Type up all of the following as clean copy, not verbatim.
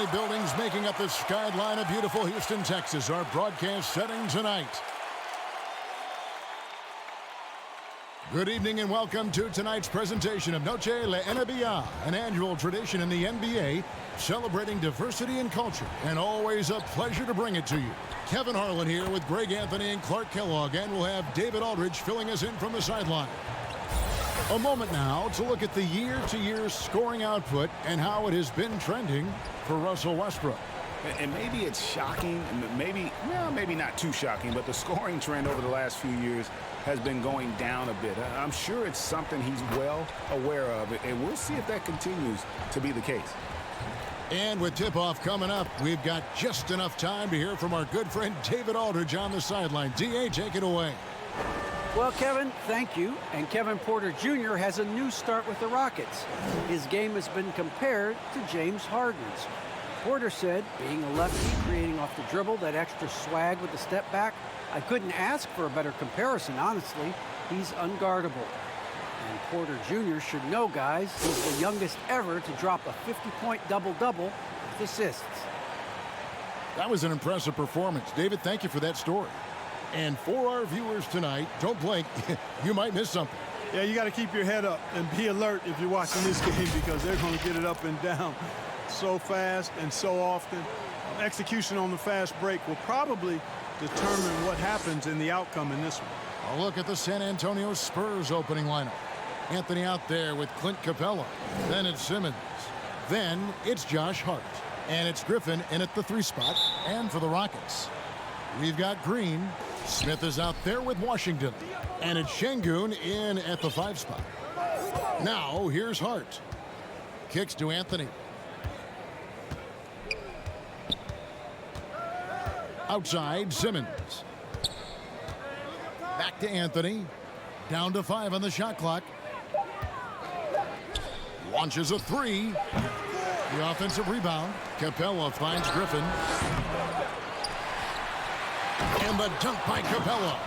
many buildings making up the skyline of beautiful Houston, Texas. Our broadcast setting tonight. Good evening and welcome to tonight's presentation of Noche La NBA, an annual tradition in the NBA celebrating diversity and culture, and always a pleasure to bring it to you. Kevin Harlan here with Greg Anthony and Clark Kellogg, and we'll have David Aldridge filling us in from the sideline. A moment now to look at the year-to-year scoring output and how it has been trending for Russell Westbrook. And maybe it's shocking, maybe not too shocking, but the scoring trend over the last few years has been going down a bit. I'm sure it's something he's well aware of, and we'll see if that continues to be the case. And with tip-off coming up, we've got just enough time to hear from our good friend David Aldridge on the sideline. D.A., take it away. Well, Kevin, thank you. And Kevin Porter Jr. has a new start with the Rockets. His game has been compared to James Harden's. Porter said, being a lefty, creating off the dribble, that extra swag with the step back, I couldn't ask for a better comparison, honestly. He's unguardable. And Porter Jr. should know, guys, he's the youngest ever to drop a 50-point double-double with assists. That was an impressive performance. David, thank you for that story. And for our viewers tonight, don't blink, you might miss something. Yeah, you got to keep your head up and be alert if you're watching this game because they're going to get it up and down so fast and so often. Execution on the fast break will probably determine what happens in the outcome in this one. A look at the San Antonio Spurs opening lineup. Anthony out there with Clint Capella. Then it's Simmons. Then it's Josh Hart. And it's Griffin in at the 3 spot. And for the Rockets, we've got Green. Smith is out there with Washington. And it's Şengün in at the 5 spot. Now here's Hart. Kicks to Anthony. Outside, Simmons. Back to Anthony. Down to 5 on the shot clock. Launches a 3. The offensive rebound. Capella finds Griffin. And the dunk by Capella.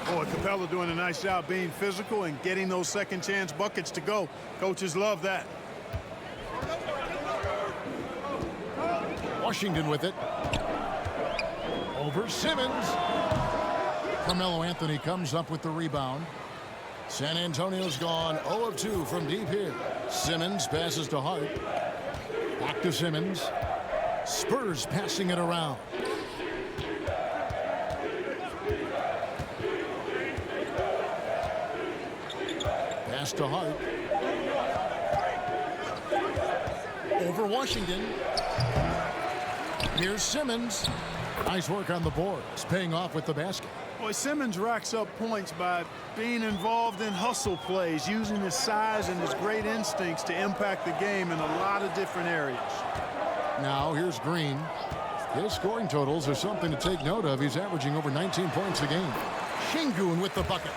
Boy, Capella doing a nice job being physical and getting those second chance buckets to go. Coaches love that. Washington with it. Over Simmons. Carmelo Anthony comes up with the rebound. San Antonio's gone 0 of 2 from deep here. Simmons passes to Hart. Back to Simmons. Spurs passing it around. Pass to Hart. Over Washington. Here's Simmons. Nice work on the boards, paying off with the basket. Boy, Simmons racks up points by being involved in hustle plays, using his size and his great instincts to impact the game in a lot of different areas. Now here's Green. His scoring totals are something to take note of. He's averaging over 19 points a game. Şengün with the bucket.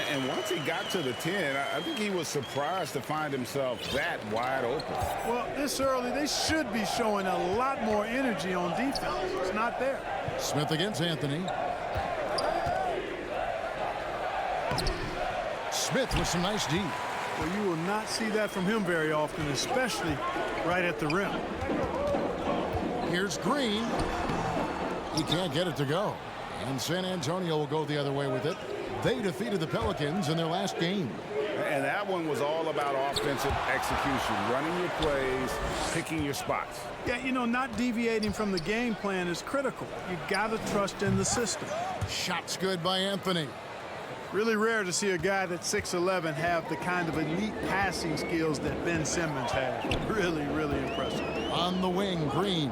And once he got to the 10, I think he was surprised to find himself that wide open. Well, this early, they should be showing a lot more energy on defense. It's not there. Smith against Anthony. Smith with some nice D. Well, you will not see that from him very often, especially right at the rim. Here's Green. He can't get it to go. And San Antonio will go the other way with it. They defeated the Pelicans in their last game. And that one was all about offensive execution, running your plays, picking your spots. Yeah, you know, not deviating from the game plan is critical. You got to trust in the system. Shots good by Anthony. Really rare to see a guy that's 6'11" have the kind of elite passing skills that Ben Simmons has. Really, really impressive. On the wing, Green.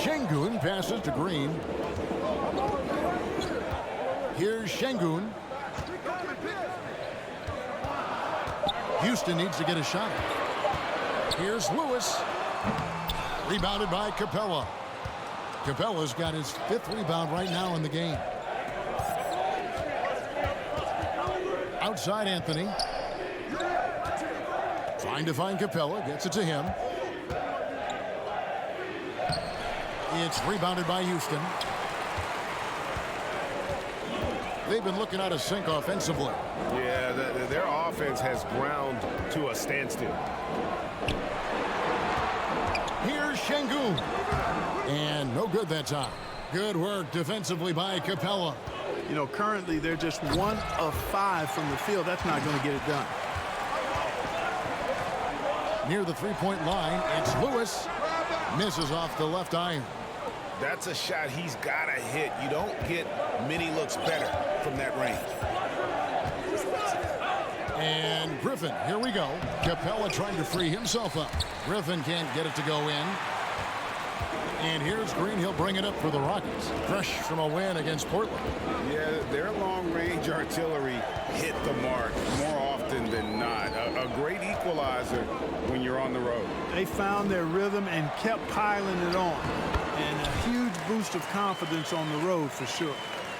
Şengün passes to Green. Here's Şengün. Houston needs to get a shot. Here's Lewis. Rebounded by Capella. Capella's got his 5th rebound right now in the game. Outside Anthony. Trying to find Capella. Gets it to him. It's rebounded by Houston. They've been looking out of sync offensively. Yeah, their offense has ground to a standstill. Şengün. And no good that time. Good work defensively by Capella. You know, currently they're just 1 of 5 from the field. That's not going to get it done. Near the three-point line, it's Lewis. Misses off the left iron. That's a shot he's got to hit. You don't get many looks better from that range. And Griffin, here we go. Capella trying to free himself up. Griffin can't get it to go in. And here's Green. He'll bring it up for the Rockets. Fresh from a win against Portland. Yeah, their long-range artillery hit the mark more often than not. A great equalizer when you're on the road. They found their rhythm and kept piling it on. And a huge boost of confidence on the road for sure.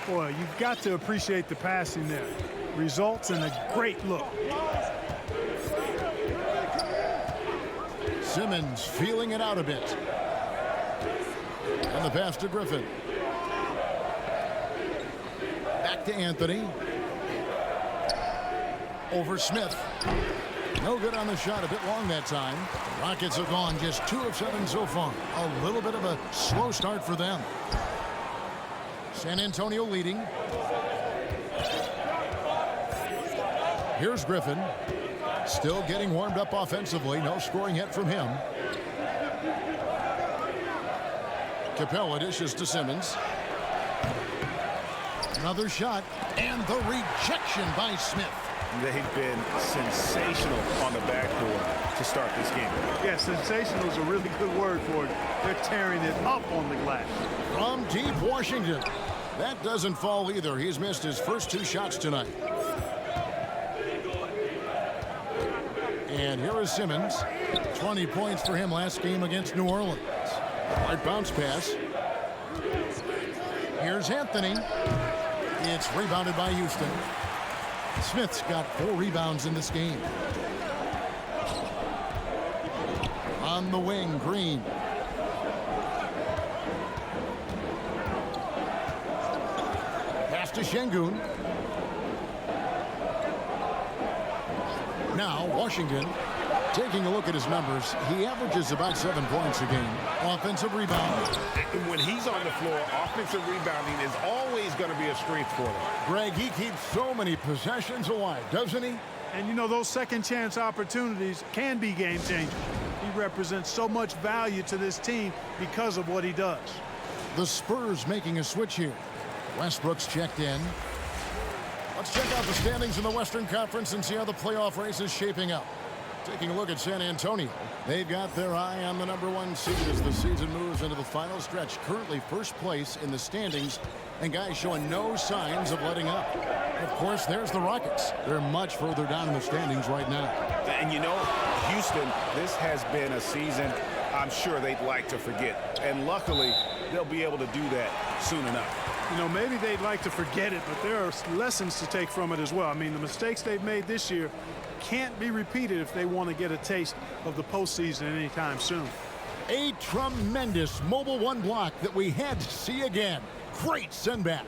Boy, you've got to appreciate the passing there. Results in a great look. Simmons feeling it out a bit. And the pass to Griffin. Back to Anthony. Over Smith. No good on the shot, a bit long that time. The Rockets have gone just 2 of 7 so far. A little bit of a slow start for them. San Antonio leading. Here's Griffin. Still getting warmed up offensively. No scoring yet from him. Capella dishes to Simmons. Another shot. And the rejection by Smith. They've been sensational on the backboard to start this game. Yeah, sensational is a really good word for it. They're tearing it up on the glass. From deep Washington. That doesn't fall either. He's missed his first 2 shots tonight. And here is Simmons. 20 points for him last game against New Orleans. Right bounce pass. Here's Anthony. It's rebounded by Houston. Smith's got 4 rebounds in this game. On the wing, Green. Pass to Şengün. Now, Washington, taking a look at his numbers, he averages about 7 points a game. Offensive rebound. When he's on the floor, offensive rebounding is always going to be a strength for them. Greg, he keeps so many possessions alive, doesn't he? And, you know, those second-chance opportunities can be game-changers. He represents so much value to this team because of what he does. The Spurs making a switch here. Westbrook's checked in. Let's check out the standings in the Western Conference and see how the playoff race is shaping up. Taking a look at San Antonio. They've got their eye on the #1 seed as the season moves into the final stretch. Currently first place in the standings, and guys showing no signs of letting up. Of course, there's the Rockets. They're much further down in the standings right now. And you know, Houston, this has been a season I'm sure they'd like to forget. And luckily, they'll be able to do that soon enough. You know, maybe they'd like to forget it, but there are lessons to take from it as well. I mean, the mistakes they've made this year can't be repeated if they want to get a taste of the postseason anytime soon. A tremendous Mobile One block that we had to see again. Great send back.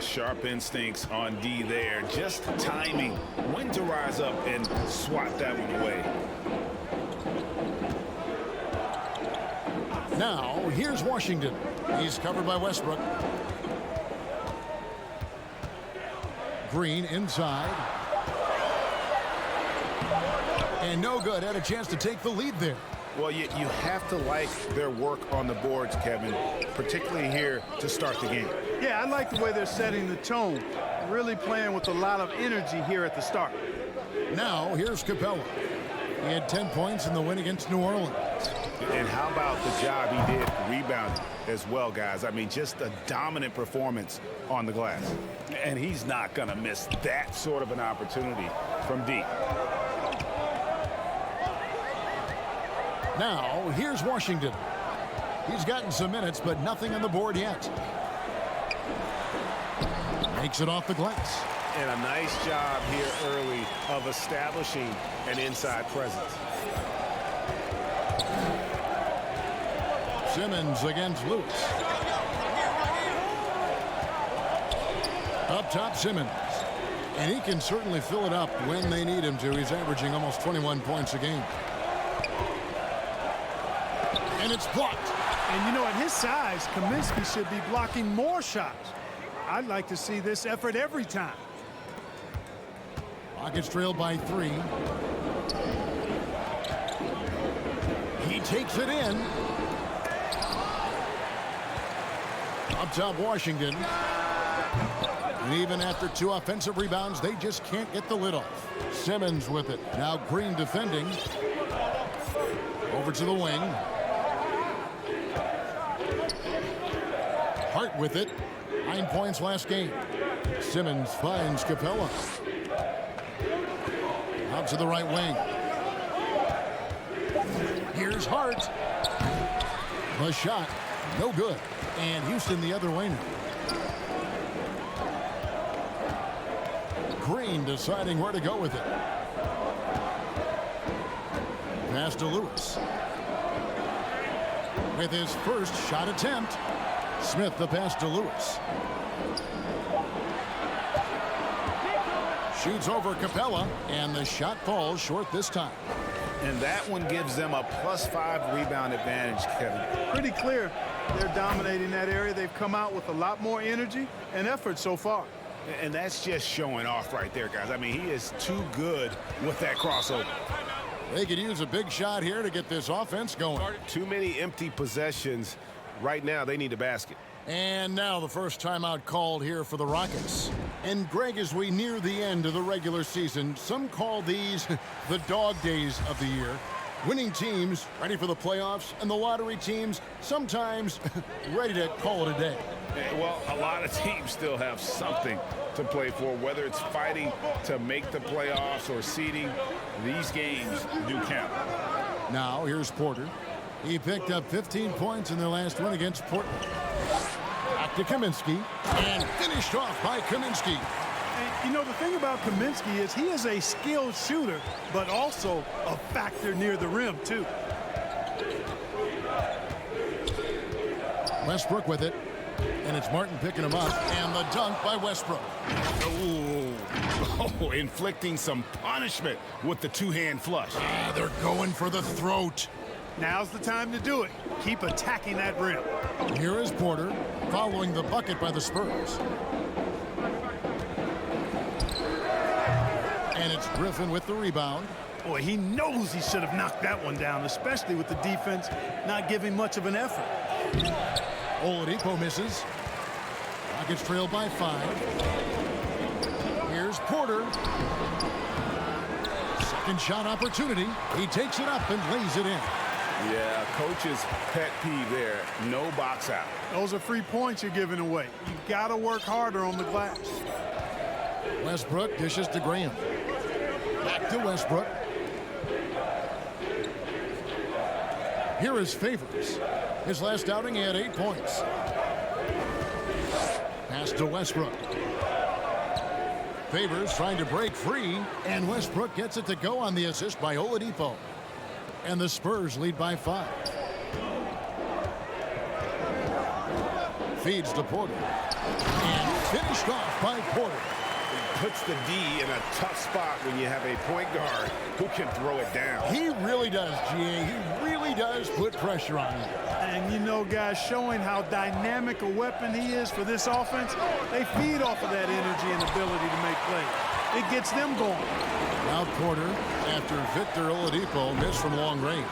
Sharp instincts on D there. Just timing when to rise up and swat that one away. Now, here's Washington. He's covered by Westbrook. Green inside. And no good. Had a chance to take the lead there. Well, you have to like their work on the boards, Kevin, particularly here to start the game. Yeah, I like the way they're setting the tone. Really playing with a lot of energy here at the start. Now, here's Capella. He had 10 points in the win against New Orleans. And how about the job he did rebounding as well, guys? I mean, just a dominant performance on the glass. And he's not going to miss that sort of an opportunity from deep. Now, here's Washington. He's gotten some minutes, but nothing on the board yet. Makes it off the glass. And a nice job here early of establishing an inside presence. Simmons against Lewis. Up top, Simmons. And he can certainly fill it up when they need him to. He's averaging almost 21 points a game. And it's It's blocked. And you know, at his size, Kaminsky should be blocking more shots. I'd like to see this effort every time. Rockets trail by 3. He takes it in. Up top, Washington. And even after 2 offensive rebounds, they just can't get the lid off. Simmons with it. Now Green defending. Over to the wing. Hart with it. 9 points last game. Simmons finds Capella. Out to the right wing. Here's Hart. The shot. No good. And Houston the other way now. Green deciding where to go with it. Pass to Lewis. With his first shot attempt. Smith the pass to Lewis. Shoots over Capella, and the shot falls short this time. And that one gives them a +5 rebound advantage, Kevin. Pretty clear they're dominating that area. They've come out with a lot more energy and effort so far. And that's just showing off right there, guys. I mean, he is too good with that crossover. They could use a big shot here to get this offense going. Too many empty possessions. Right now, they need a basket. And now the first timeout called here for the Rockets. And Greg, as we near the end of the regular season, some call these the dog days of the year. Winning teams ready for the playoffs, and the lottery teams sometimes ready to call it a day. Well, a lot of teams still have something to play for, whether it's fighting to make the playoffs or seeding. These games do count. Now here's Porter. He picked up 15 points in their last win against Portland. Back to Kaminsky, and finished off by Kaminsky. And, you know, the thing about Kaminsky is he is a skilled shooter, but also a factor near the rim, too. Westbrook with it, and it's Martin picking him up, and the dunk by Westbrook. Oh, inflicting some punishment with the two-hand flush. They're going for the throat. Now's the time to do it. Keep attacking that rim. Here is Porter, following the bucket by the Spurs. And it's Griffin with the rebound. Boy, he knows he should have knocked that one down, especially with the defense not giving much of an effort. Oladipo misses. Rockets trail by 5. Here's Porter. Second shot opportunity. He takes it up and lays it in. Yeah, coach's pet peeve there. No box out. Those are free points you're giving away. You got to work harder on the glass. Westbrook dishes to Graham. Back to Westbrook. Here is Favors. His last outing, he had 8 points. Pass to Westbrook. Favors trying to break free, and Westbrook gets it to go on the assist by Oladipo. And the Spurs lead by 5. Feeds to Porter. And finished off by Porter. Puts the D in a tough spot when you have a point guard who can throw it down. He really does, GA. He really does put pressure on him. And, you know, guys, showing how dynamic a weapon he is for this offense, they feed off of that energy and ability to make plays. It gets them going. Now Porter, after Victor Oladipo missed from long range.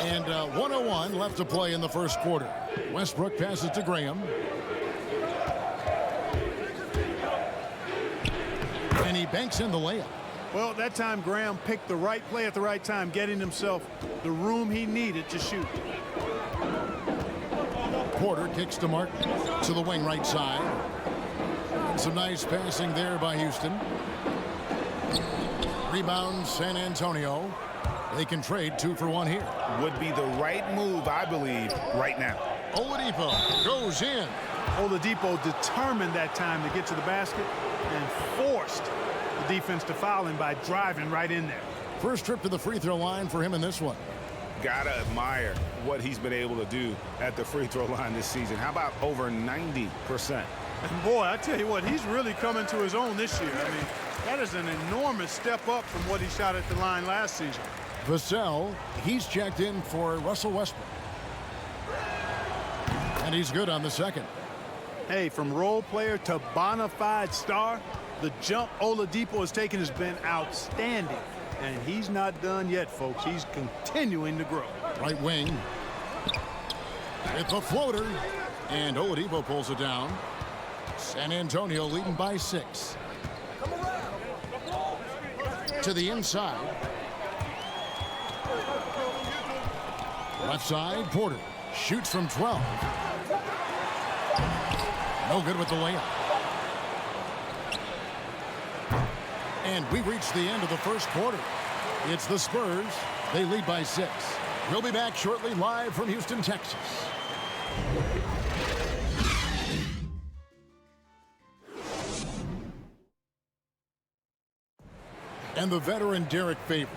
And 1:01 left to play in the first quarter. Westbrook passes to Graham. And he banks in the layup. Well, that time Graham picked the right play at the right time, getting himself the room he needed to shoot. Porter kicks to Martin to the wing right side. And some nice passing there by Houston. Rebound San Antonio. They can trade 2 for 1 here. Would be the right move, I believe, right now. Oladipo goes in. Oladipo determined that time to get to the basket and forced the defense to foul him by driving right in there. First trip to the free throw line for him in this one. Gotta admire what he's been able to do at the free throw line this season. How about over 90%? And boy, I tell you what, he's really coming to his own this year. I mean, that is an enormous step up from what he shot at the line last season. Vassell, he's checked in for Russell Westbrook. And he's good on the second. Hey, from role player to bona fide star, the jump Oladipo has taken has been outstanding. And he's not done yet, folks. He's continuing to grow. Right wing. With the floater. And Oladipo pulls it down. San Antonio leading by 6. To the inside. Left side, Porter. Shoots from 12. No good with the layup. And we reach the end of the first quarter. It's the Spurs. They lead by 6. We'll be back shortly live from Houston, Texas. And the veteran Derek Favors,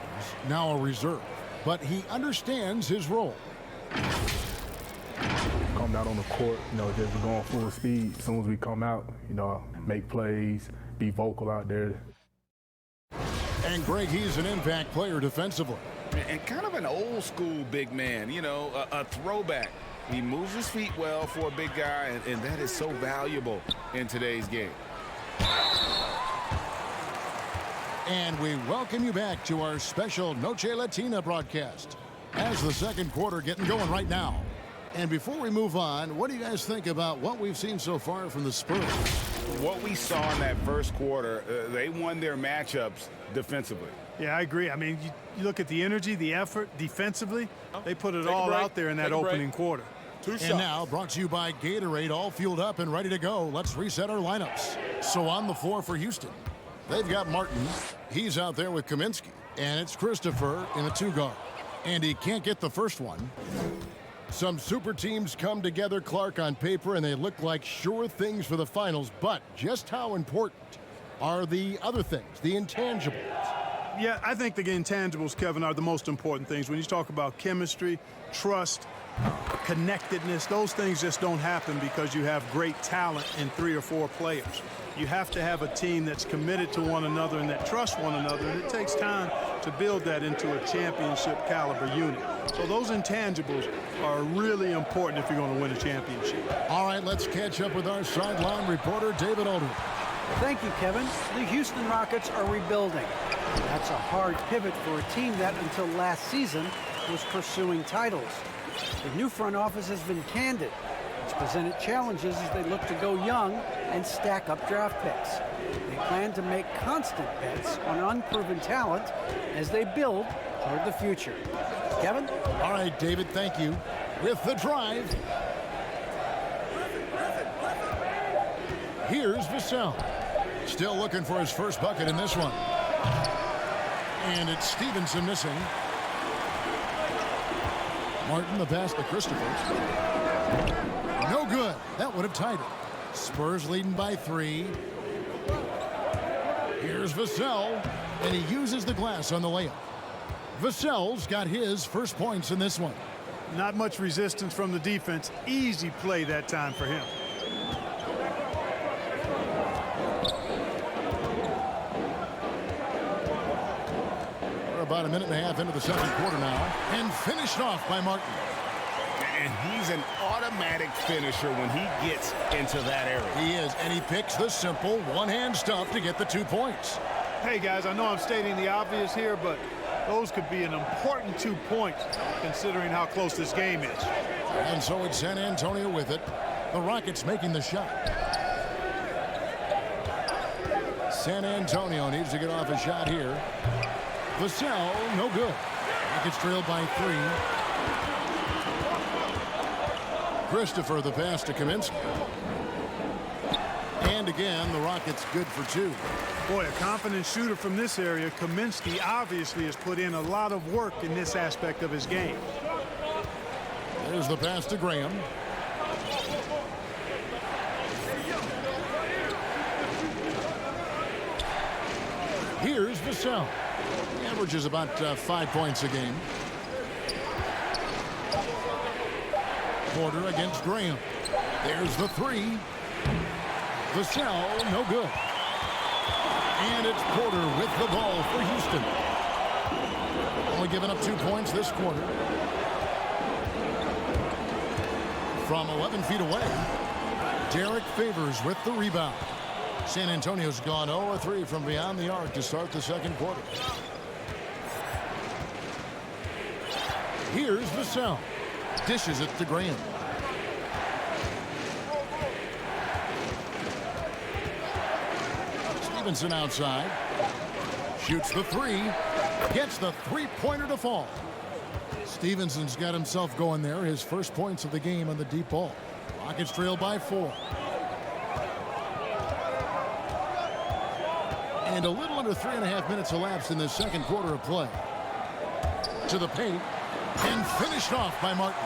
now a reserve, but he understands his role. Come out on the court, just going full speed. As soon as we come out, make plays, be vocal out there. And Greg, he's an impact player defensively. And kind of an old school big man, a throwback. He moves his feet well for a big guy, and that is so valuable in today's game. And we welcome you back to our special Noche Latina broadcast as the second quarter getting going right now. And before we move on, what do you guys think about what we've seen so far from the Spurs? What we saw in that first quarter, they won their matchups defensively. Yeah, I agree. I mean, you look at the energy, the effort defensively, they put it all out there in that opening quarter. And now, brought to you by Gatorade, all fueled up and ready to go. Let's reset our lineups. So on the floor for Houston, they've got Martin. He's out there with Kaminsky. And it's Christopher in a 2-guard. And he can't get the first one. Some super teams come together, Clark, on paper, and they look like sure things for the finals. But just how important are the other things, the intangibles? Yeah, I think the intangibles, Kevin, are the most important things. When you talk about chemistry, trust, connectedness, those things just don't happen because you have great talent in 3 or 4 players. You have to have a team that's committed to one another and that trusts one another, and it takes time to build that into a championship caliber unit. So those intangibles are really important if you're going to win a championship. All right, let's catch up with our sideline reporter, David Aldridge. Thank you, Kevin. The Houston Rockets are rebuilding. That's a hard pivot for a team that, until last season, was pursuing titles. The new front office has been candid. It's presented challenges as they look to go young and stack up draft picks. They plan to make constant bets on unproven talent as they build toward the future. Kevin? All right, David, thank you. With the drive. Here's Vassell. Still looking for his first bucket in this one. And it's Stevenson missing. Martin, the pass to Christopher. No good. That would have tied it. Spurs leading by 3. Here's Vassell, and he uses the glass on the layup. Vassell's got his first points in this one. Not much resistance from the defense. Easy play that time for him. We're about a minute and a half into the second quarter now, and finished off by Martin. And he's an automatic finisher when he gets into that area. He is, and he picks the simple one-hand stuff to get the 2 points. Hey, guys, I know I'm stating the obvious here, but those could be an important 2 points considering how close this game is. And so it's San Antonio with it. The Rockets making the shot. San Antonio needs to get off a shot here. Vassell, no good. Rockets trailed by 3. Christopher, the pass to Kaminsky. And again, the Rockets good for 2. Boy, a confident shooter from this area. Kaminsky obviously has put in a lot of work in this aspect of his game. There's the pass to Graham. Here's Vassell. He averages about 5 points a game. Porter against Graham. There's the 3. Vassell, no good. And it's Porter with the ball for Houston. only given up 2 points this quarter. From 11 feet away, Derek Favors with the rebound. San Antonio's gone 0-3 from beyond the arc to start the second quarter. Here's Vassell. Dishes it to Graham. Stevenson outside. Shoots the three. Gets the three-pointer to fall. Stevenson's got himself going there. His first points of the game on the deep ball. Rockets trail by 4. And a little under 3.5 minutes elapsed in the second quarter of play. To the paint. And finished off by Martin.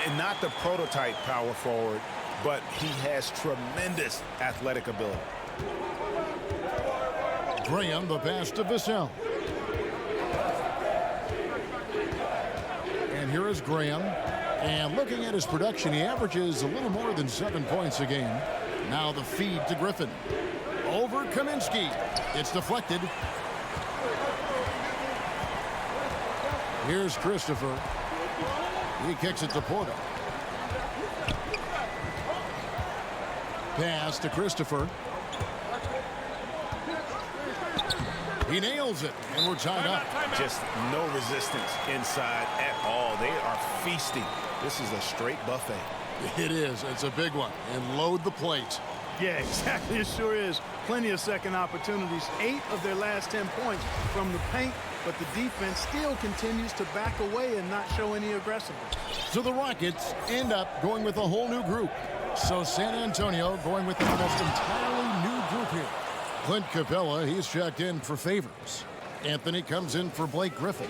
And not the prototype power forward, but he has tremendous athletic ability. Graham, the pass to Vassell. And here is Graham. And looking at his production, he averages a little more than 7 points a game. Now the feed to Griffin. Over Kaminsky. It's deflected. Here's Christopher. He kicks it to Porter. Pass to Christopher. He nails it, and we're tied up. Just no resistance inside at all. They are feasting. This is a straight buffet. It is. It's a big one. And load the plate. Yeah, exactly. It sure is. Plenty of second opportunities. 8 of their last 10 points from the paint, but the defense still continues to back away and not show any aggressiveness. So the Rockets end up going with a whole new group. So San Antonio going with an almost entirely new group here. Clint Capella, he's checked in for Favors. Anthony comes in for Blake Griffin.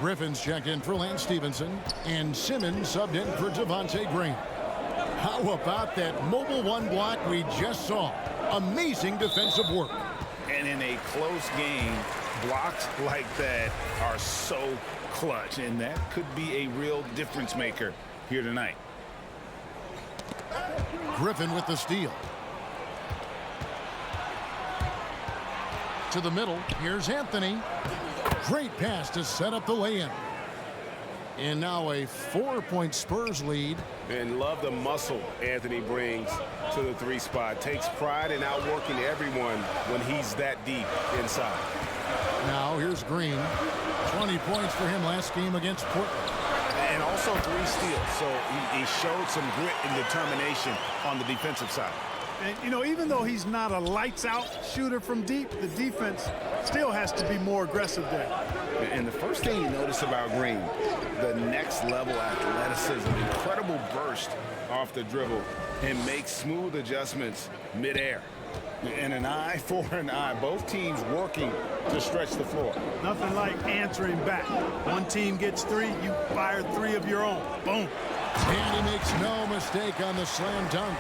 Griffin's checked in for Lance Stevenson. And Simmons subbed in for Devontae Graham. How about that mobile one block we just saw? Amazing defensive work. And in a close game, blocks like that are so clutch, and that could be a real difference maker here tonight. Griffin with the steal. To the middle, here's Anthony. Great pass to set up the lay-in. And now a 4-point Spurs lead. And love the muscle Anthony brings to the 3 spot. Takes pride in outworking everyone when he's that deep inside. Now here's Green. 20 points for him last game against Portland. And also 3 steals. So he showed some grit and determination on the defensive side. And, you know, even though he's not a lights-out shooter from deep, the defense still has to be more aggressive there. And the first thing you notice about Green, the next level athleticism, incredible burst off the dribble, and makes smooth adjustments midair. And an eye for an eye. Both teams working to stretch the floor. Nothing like answering back. One team gets 3, you fire 3 of your own. Boom. And he makes no mistake on the slam dunk.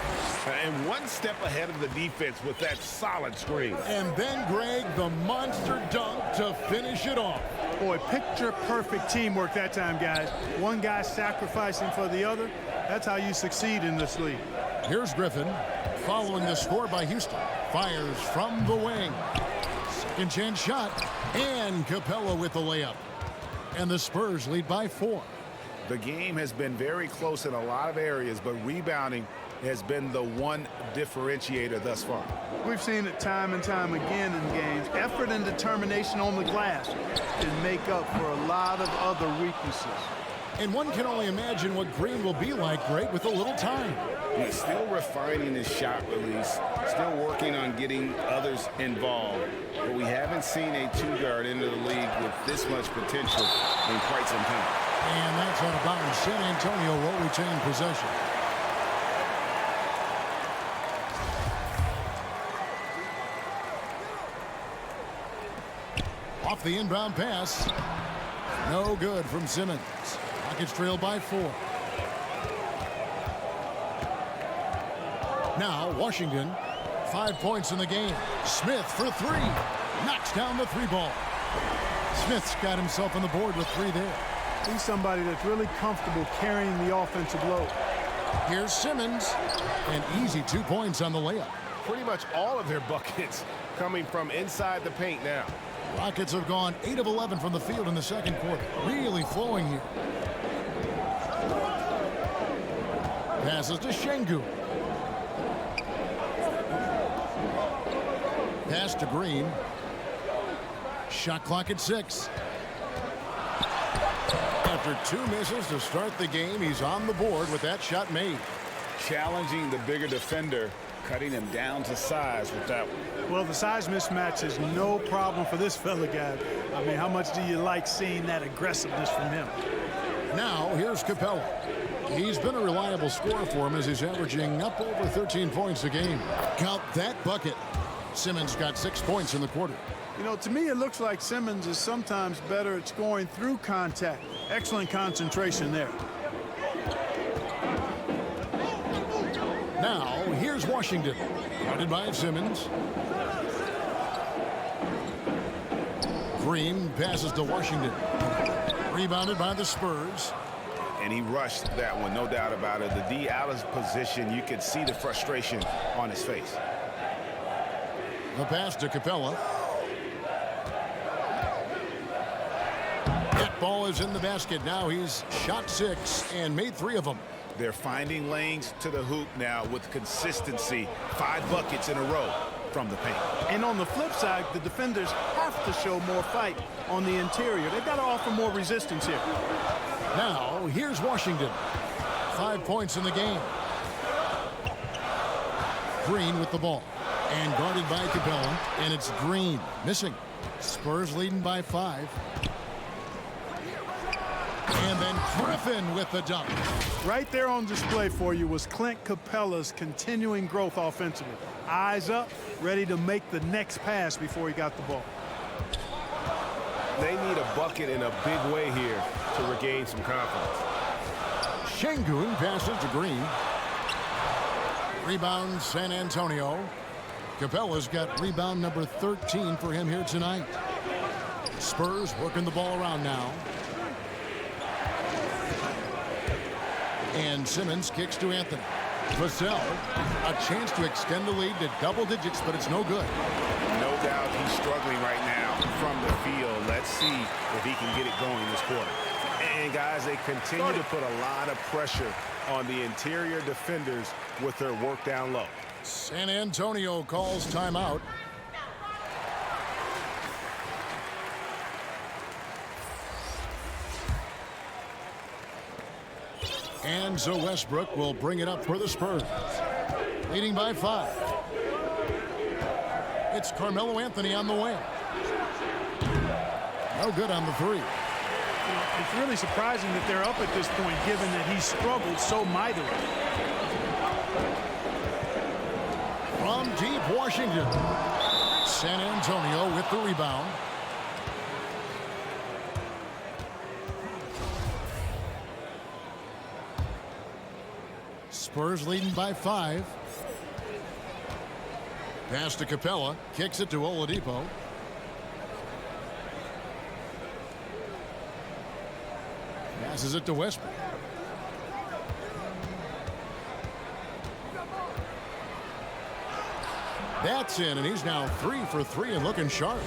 And one step ahead of the defense with that solid screen. And then Greg, the monster dunk to finish it off. Boy, picture-perfect teamwork that time, guys. One guy sacrificing for the other. That's how you succeed in this league. Here's Griffin, following the score by Houston. Fires from the wing. Second chance shot. And Capella with the layup. And the Spurs lead by 4. The game has been very close in a lot of areas, but rebounding has been the one differentiator thus far. We've seen it time and time again in games. Effort and determination on the glass can make up for a lot of other weaknesses. And one can only imagine what Green will be like, Greg, with a little time. He's still refining his shot release, still working on getting others involved. But we haven't seen a 2-guard into the league with this much potential in quite some time. And that's out of bounds. San Antonio will retain possession. Off the inbound pass. No good from Simmons. Rockets trail by 4. Now Washington. 5 points in the game. Smith for 3. Knocks down the 3 ball. Smith's got himself on the board with 3 there. He's somebody that's really comfortable carrying the offensive load. Here's Simmons. An easy 2 points on the layup. Pretty much all of their buckets coming from inside the paint now. Rockets have gone 8 of 11 from the field in the second quarter. Really flowing here. Passes to Şengün. Pass to Green. Shot clock at 6. After 2 misses to start the game, he's on the board with that shot made. Challenging the bigger defender, cutting him down to size with that one. Well, the size mismatch is no problem for this fella, guy. I mean, how much do you like seeing that aggressiveness from him? Now, here's Capella. He's been a reliable scorer for him as he's averaging up over 13 points a game. Count that bucket. Simmons got 6 points in the quarter. You know, to me, it looks like Simmons is sometimes better at scoring through contact. Excellent concentration there. Now, here's Washington. Guarded by Simmons. Green passes to Washington. Rebounded by the Spurs. And he rushed that one, no doubt about it. The D out of position, you could see the frustration on his face. The pass to Capella. That ball is in the basket. Now he's shot 6 and made 3 of them. They're finding lanes to the hoop now with consistency. 5 buckets in a row from the paint. And on the flip side, the defenders have to show more fight on the interior. They've got to offer more resistance here. Now, here's Washington. 5 points in the game. Green with the ball. And guarded by Capella. And it's Green missing. Spurs leading by 5. And then Griffin with the dunk. Right there on display for you was Clint Capella's continuing growth offensively. Eyes up, ready to make the next pass before he got the ball. They need a bucket in a big way here to regain some confidence. Şengün passes to Green. Rebound San Antonio. Capella's got rebound number 13 for him here tonight. Spurs working the ball around now. And Simmons kicks to Anthony. Vassell, a chance to extend the lead to double digits, but it's no good. No doubt he's struggling right now from the field. Let's see if he can get it going this quarter. And guys, they continue to put a lot of pressure on the interior defenders with their work down low. San Antonio calls timeout. And so Westbrook will bring it up for the Spurs. Leading by 5. It's Carmelo Anthony on the wing. No good on the 3. It's really surprising that they're up at this point, given that he struggled so mightily. From deep Washington. San Antonio with the rebound. Spurs leading by 5. Pass to Capella. Kicks it to Oladipo. Passes it to Westbrook. That's in, and he's now 3 for 3 and looking sharp.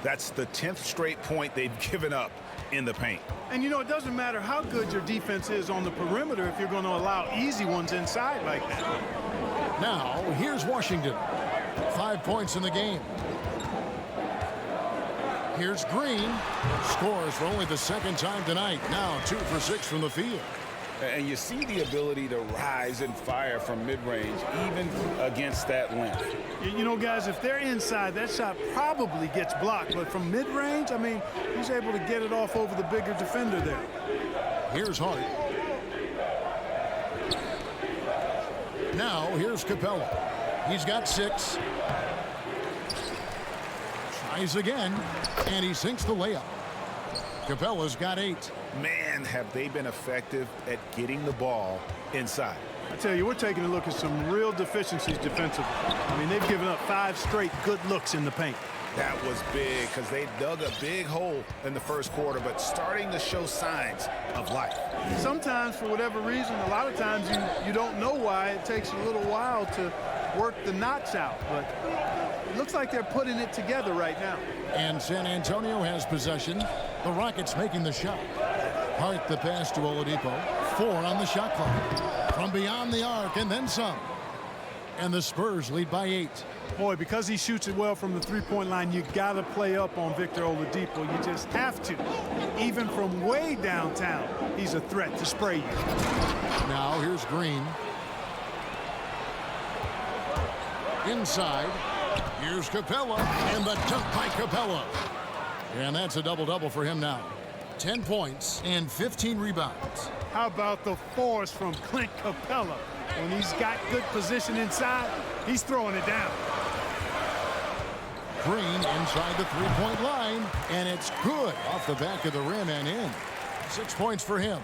That's the 10th straight point they've given up in the paint. And, you know, it doesn't matter how good your defense is on the perimeter if you're going to allow easy ones inside like that. Now, here's Washington. 5 points in the game. Here's Green. Scores for only the 2nd time tonight. Now 2 for 6 from the field. And you see the ability to rise and fire from mid-range, even against that length. You know, guys, if they're inside, that shot probably gets blocked. But from mid-range, I mean, he's able to get it off over the bigger defender there. Here's Hart. Now, here's Capella. He's got 6. Tries again, and he sinks the layup. Capella's got 8. Man, have they been effective at getting the ball inside. I tell you, we're taking a look at some real deficiencies defensively. I mean, they've given up 5 straight good looks in the paint. That was big because they dug a big hole in the first quarter, but starting to show signs of life. Sometimes, for whatever reason, a lot of times you don't know why. It takes a little while to work the knots out. But it looks like they're putting it together right now. And San Antonio has possession. The Rockets making the shot. Hart the pass to Oladipo. 4 on the shot clock. From beyond the arc and then some. And the Spurs lead by 8. Boy, because he shoots it well from the three-point line, you got to play up on Victor Oladipo. You just have to. Even from way downtown, he's a threat to spray you. Now here's Green. Inside. Here's Capella. And the dunk by Capella. And that's a double-double for him now. 10 points and 15 rebounds. How about the force from Clint Capella? When he's got good position inside, he's throwing it down. Green inside the three-point line, and it's good off the back of the rim and in. 6 points for him.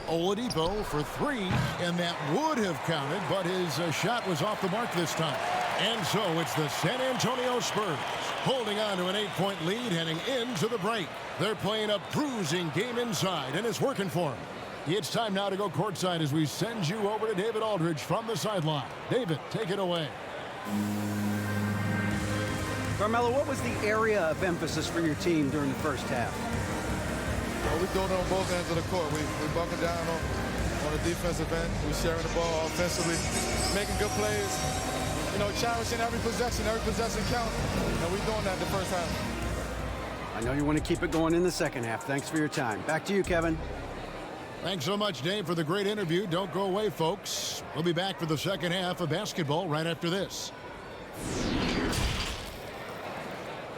Oladipo for 3, and that would have counted, but his shot was off the mark this time. And so it's the San Antonio Spurs holding on to an 8-point lead heading into the break. They're playing a bruising game inside, and it's working for them. It's time now to go courtside as we send you over to David Aldridge from the sideline. David, take it away. Carmelo, what was the area of emphasis for your team during the first half? Well, we're doing it on both ends of the court. We're buckling down on the defensive end. We're sharing the ball offensively, making good plays. You know, cherishing every possession count. And we're doing that the first half. I know you want to keep it going in the second half. Thanks for your time. Back to you, Kevin. Thanks so much, Dave, for the great interview. Don't go away, folks. We'll be back for the second half of basketball right after this.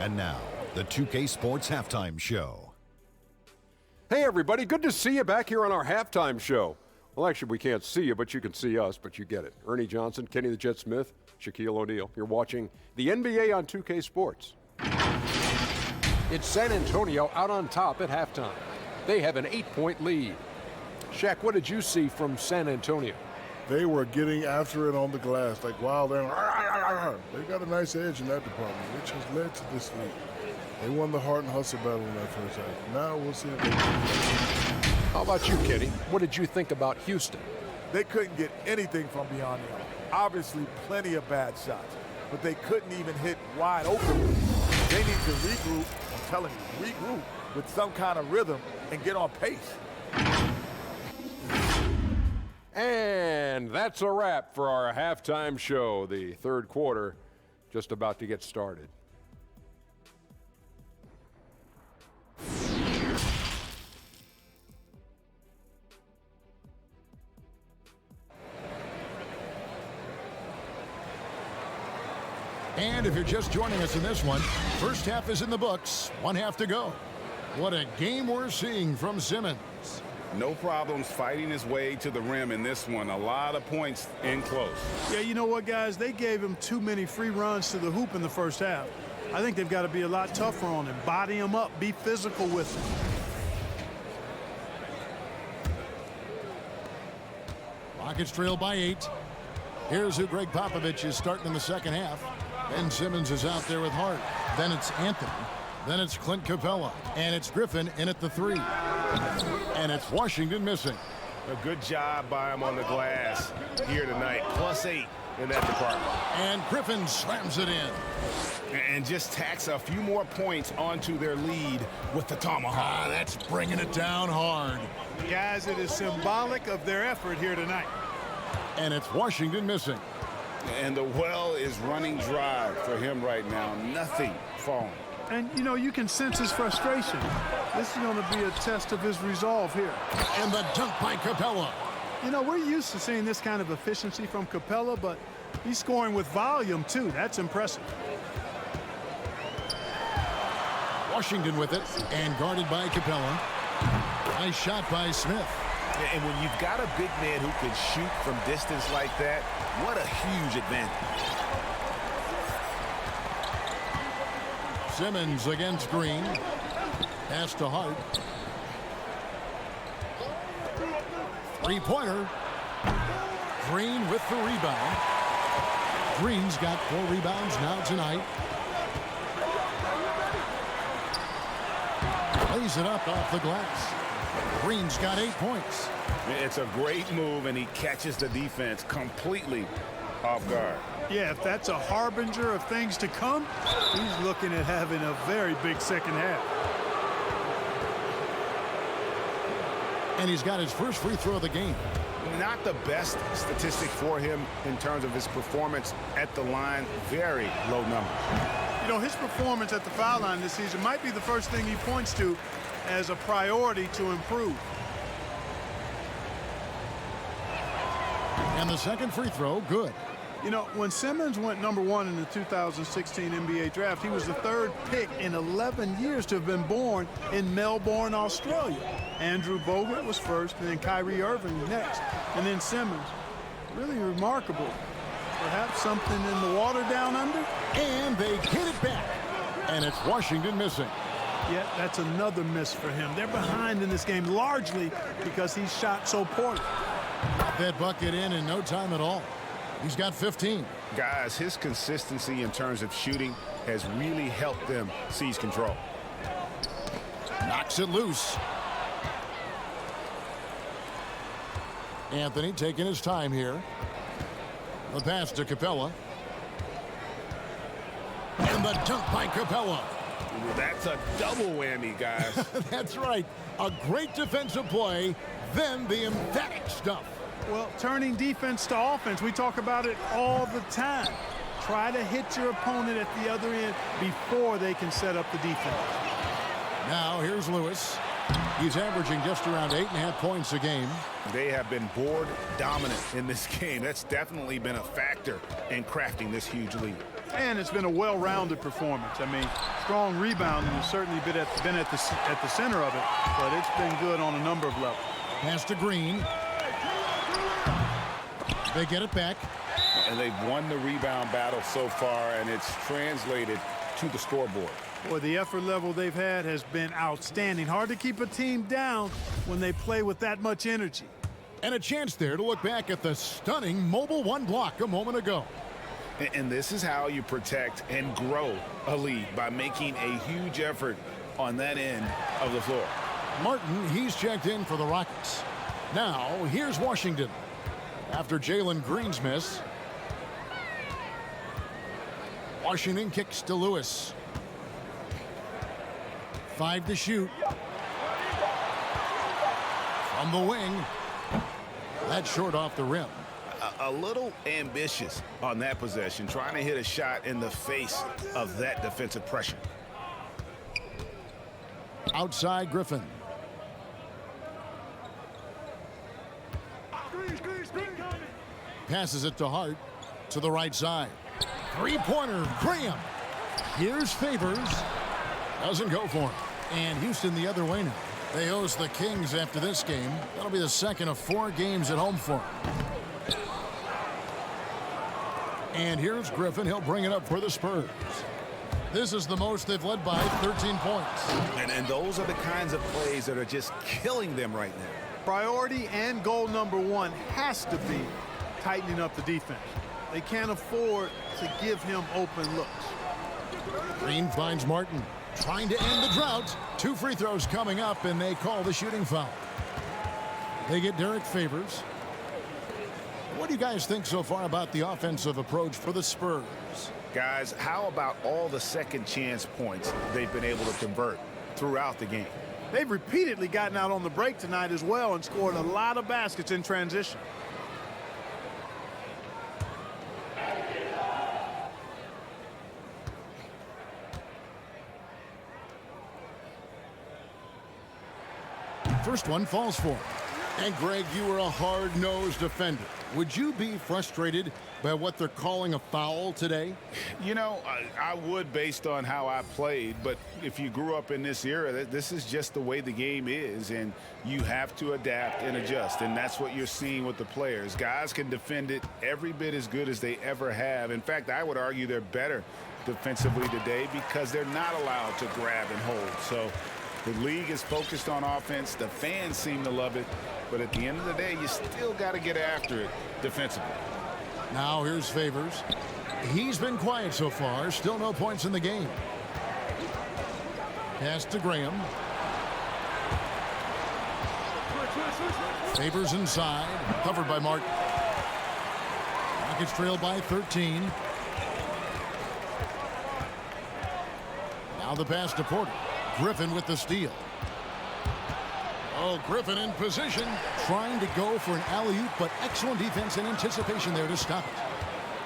And now, the 2K Sports Halftime Show. Hey, everybody. Good to see you back here on our halftime show. Well, actually, we can't see you, but you can see us, but you get it. Ernie Johnson, Kenny the Jet Smith, Shaquille O'Neal. You're watching the NBA on 2K Sports. It's San Antonio out on top at halftime. They have an 8-point lead. Shaq, what did you see from San Antonio? They were getting after it on the glass, like wild. They got a nice edge in that department, which has led to this lead. They won the heart and hustle battle in that first half. Now we'll see if they can. How about you, Kenny? What did you think about Houston? They couldn't get anything from beyond the arc. Obviously, plenty of bad shots, but they couldn't even hit wide open. They need to regroup, I'm telling you, regroup with some kind of rhythm and get on pace. And that's a wrap for our halftime show. The third quarter just about to get started. And if you're just joining us in this one, first half is in the books. 1 half to go. What a game we're seeing from Simmons. No problems fighting his way to the rim in this one. A lot of points in close. Yeah, you know what, guys? They gave him too many free runs to the hoop in the first half. I think they've got to be a lot tougher on him. Body him up. Be physical with him. Rockets trail by 8. Here's who Greg Popovich is starting in the second half. Ben Simmons is out there with Hart. Then it's Anthony. Then it's Clint Capella. And it's Griffin in at the 3. And it's Washington missing. A good job by him on the glass here tonight. +8 in that department. And Griffin slams it in. And just tacks a few more points onto their lead with the tomahawk. That's bringing it down hard. Guys, it is symbolic of their effort here tonight. And it's Washington missing. And the well is running dry for him right now. Nothing falling. And, you know, you can sense his frustration. This is going to be a test of his resolve here. And the dunk by Capella. You know, we're used to seeing this kind of efficiency from Capella, but he's scoring with volume, too. That's impressive. Washington with it, and guarded by Capella. Nice shot by Smith. And when you've got a big man who can shoot from distance like that, what a huge advantage. Simmons against Green. Pass to Hart. Three-pointer. Green with the rebound. Green's got 4 rebounds now tonight. Lays it up off the glass. Green's got 8 points. It's a great move, and he catches the defense completely off guard. Yeah, if that's a harbinger of things to come, he's looking at having a very big second half. And he's got his first free throw of the game. Not the best statistic for him in terms of his performance at the line. Very low number. You know, his performance at the foul line this season might be the first thing he points to as a priority to improve. And the second free throw, good. You know, when Simmons went #1 in the 2016 NBA draft, he was the 3rd pick in 11 years to have been born in Melbourne, Australia. Andrew Bogut was first, and then Kyrie Irving next, and then Simmons. Really remarkable. Perhaps something in the water down under? And they get it back. And it's Washington missing. Yeah, that's another miss for him. They're behind in this game largely because he shot so poorly. Got that bucket in no time at all. He's got 15. Guys, his consistency in terms of shooting has really helped them seize control. Knocks it loose. Anthony taking his time here. The pass to Capella. And the dunk by Capella. That's a double whammy, guys. That's right. A great defensive play, then the emphatic stuff. Well, turning defense to offense, we talk about it all the time. Try to hit your opponent at the other end before they can set up the defense. Now here's Lewis. He's averaging just around 8.5 points a game. They have been board dominant in this game. That's definitely been a factor in crafting this huge lead. And it's been a well-rounded performance. I mean, strong rebounding has certainly been at the center of it, but it's been good on a number of levels. Pass to Green. They get it back. And they've won the rebound battle so far, and it's translated to the scoreboard. Boy, the effort level they've had has been outstanding. Hard to keep a team down when they play with that much energy. And a chance there to look back at the stunning Mobile One block a moment ago. And this is how you protect and grow a lead, by making a huge effort on that end of the floor. Martin, he's checked in for the Rockets. Now, here's Washington. After Jalen Green's miss, Washington kicks to Lewis. 5 to shoot. From the wing. That's short off the rim. A little ambitious on that possession, trying to hit a shot in the face of that defensive pressure. Outside Griffin. Passes it to Hart to the right side. Three-pointer, Graham. Here's Favors. Doesn't go for him. And Houston the other way now. They host the Kings after this game. That'll be the second of 4 games at home for them. And here's Griffin. He'll bring it up for the Spurs. This is the most they've led by 13 points. And those are the kinds of plays that are just killing them right now. Priority and goal #1 has to be tightening up the defense. They can't afford to give him open looks. Green finds Martin. Trying to end the drought. 2 free throws coming up, and they call the shooting foul. They get Derek Favors. What do you guys think so far about the offensive approach for the Spurs? Guys, how about all the second chance points they've been able to convert throughout the game? They've repeatedly gotten out on the break tonight as well and scored a lot of baskets in transition. First one falls for him. And Greg, you were a hard-nosed defender. Would you be frustrated by what they're calling a foul today? You know, I would, based on how I played, but if you grew up in this era, this is just the way the game is, and you have to adapt and adjust, and that's what you're seeing with the players. Guys can defend it every bit as good as they ever have. In fact, I would argue they're better defensively today because they're not allowed to grab and hold. So the league is focused on offense. The fans seem to love it. But at the end of the day, you still got to get after it defensively. Now here's Favors. He's been quiet so far. Still no points in the game. Pass to Graham. Favors inside, covered by Martin. Rockets trail by 13. Now the pass to Porter. Griffin with the steal. Oh, Griffin in position, trying to go for an alley-oop, but excellent defense and anticipation there to stop it.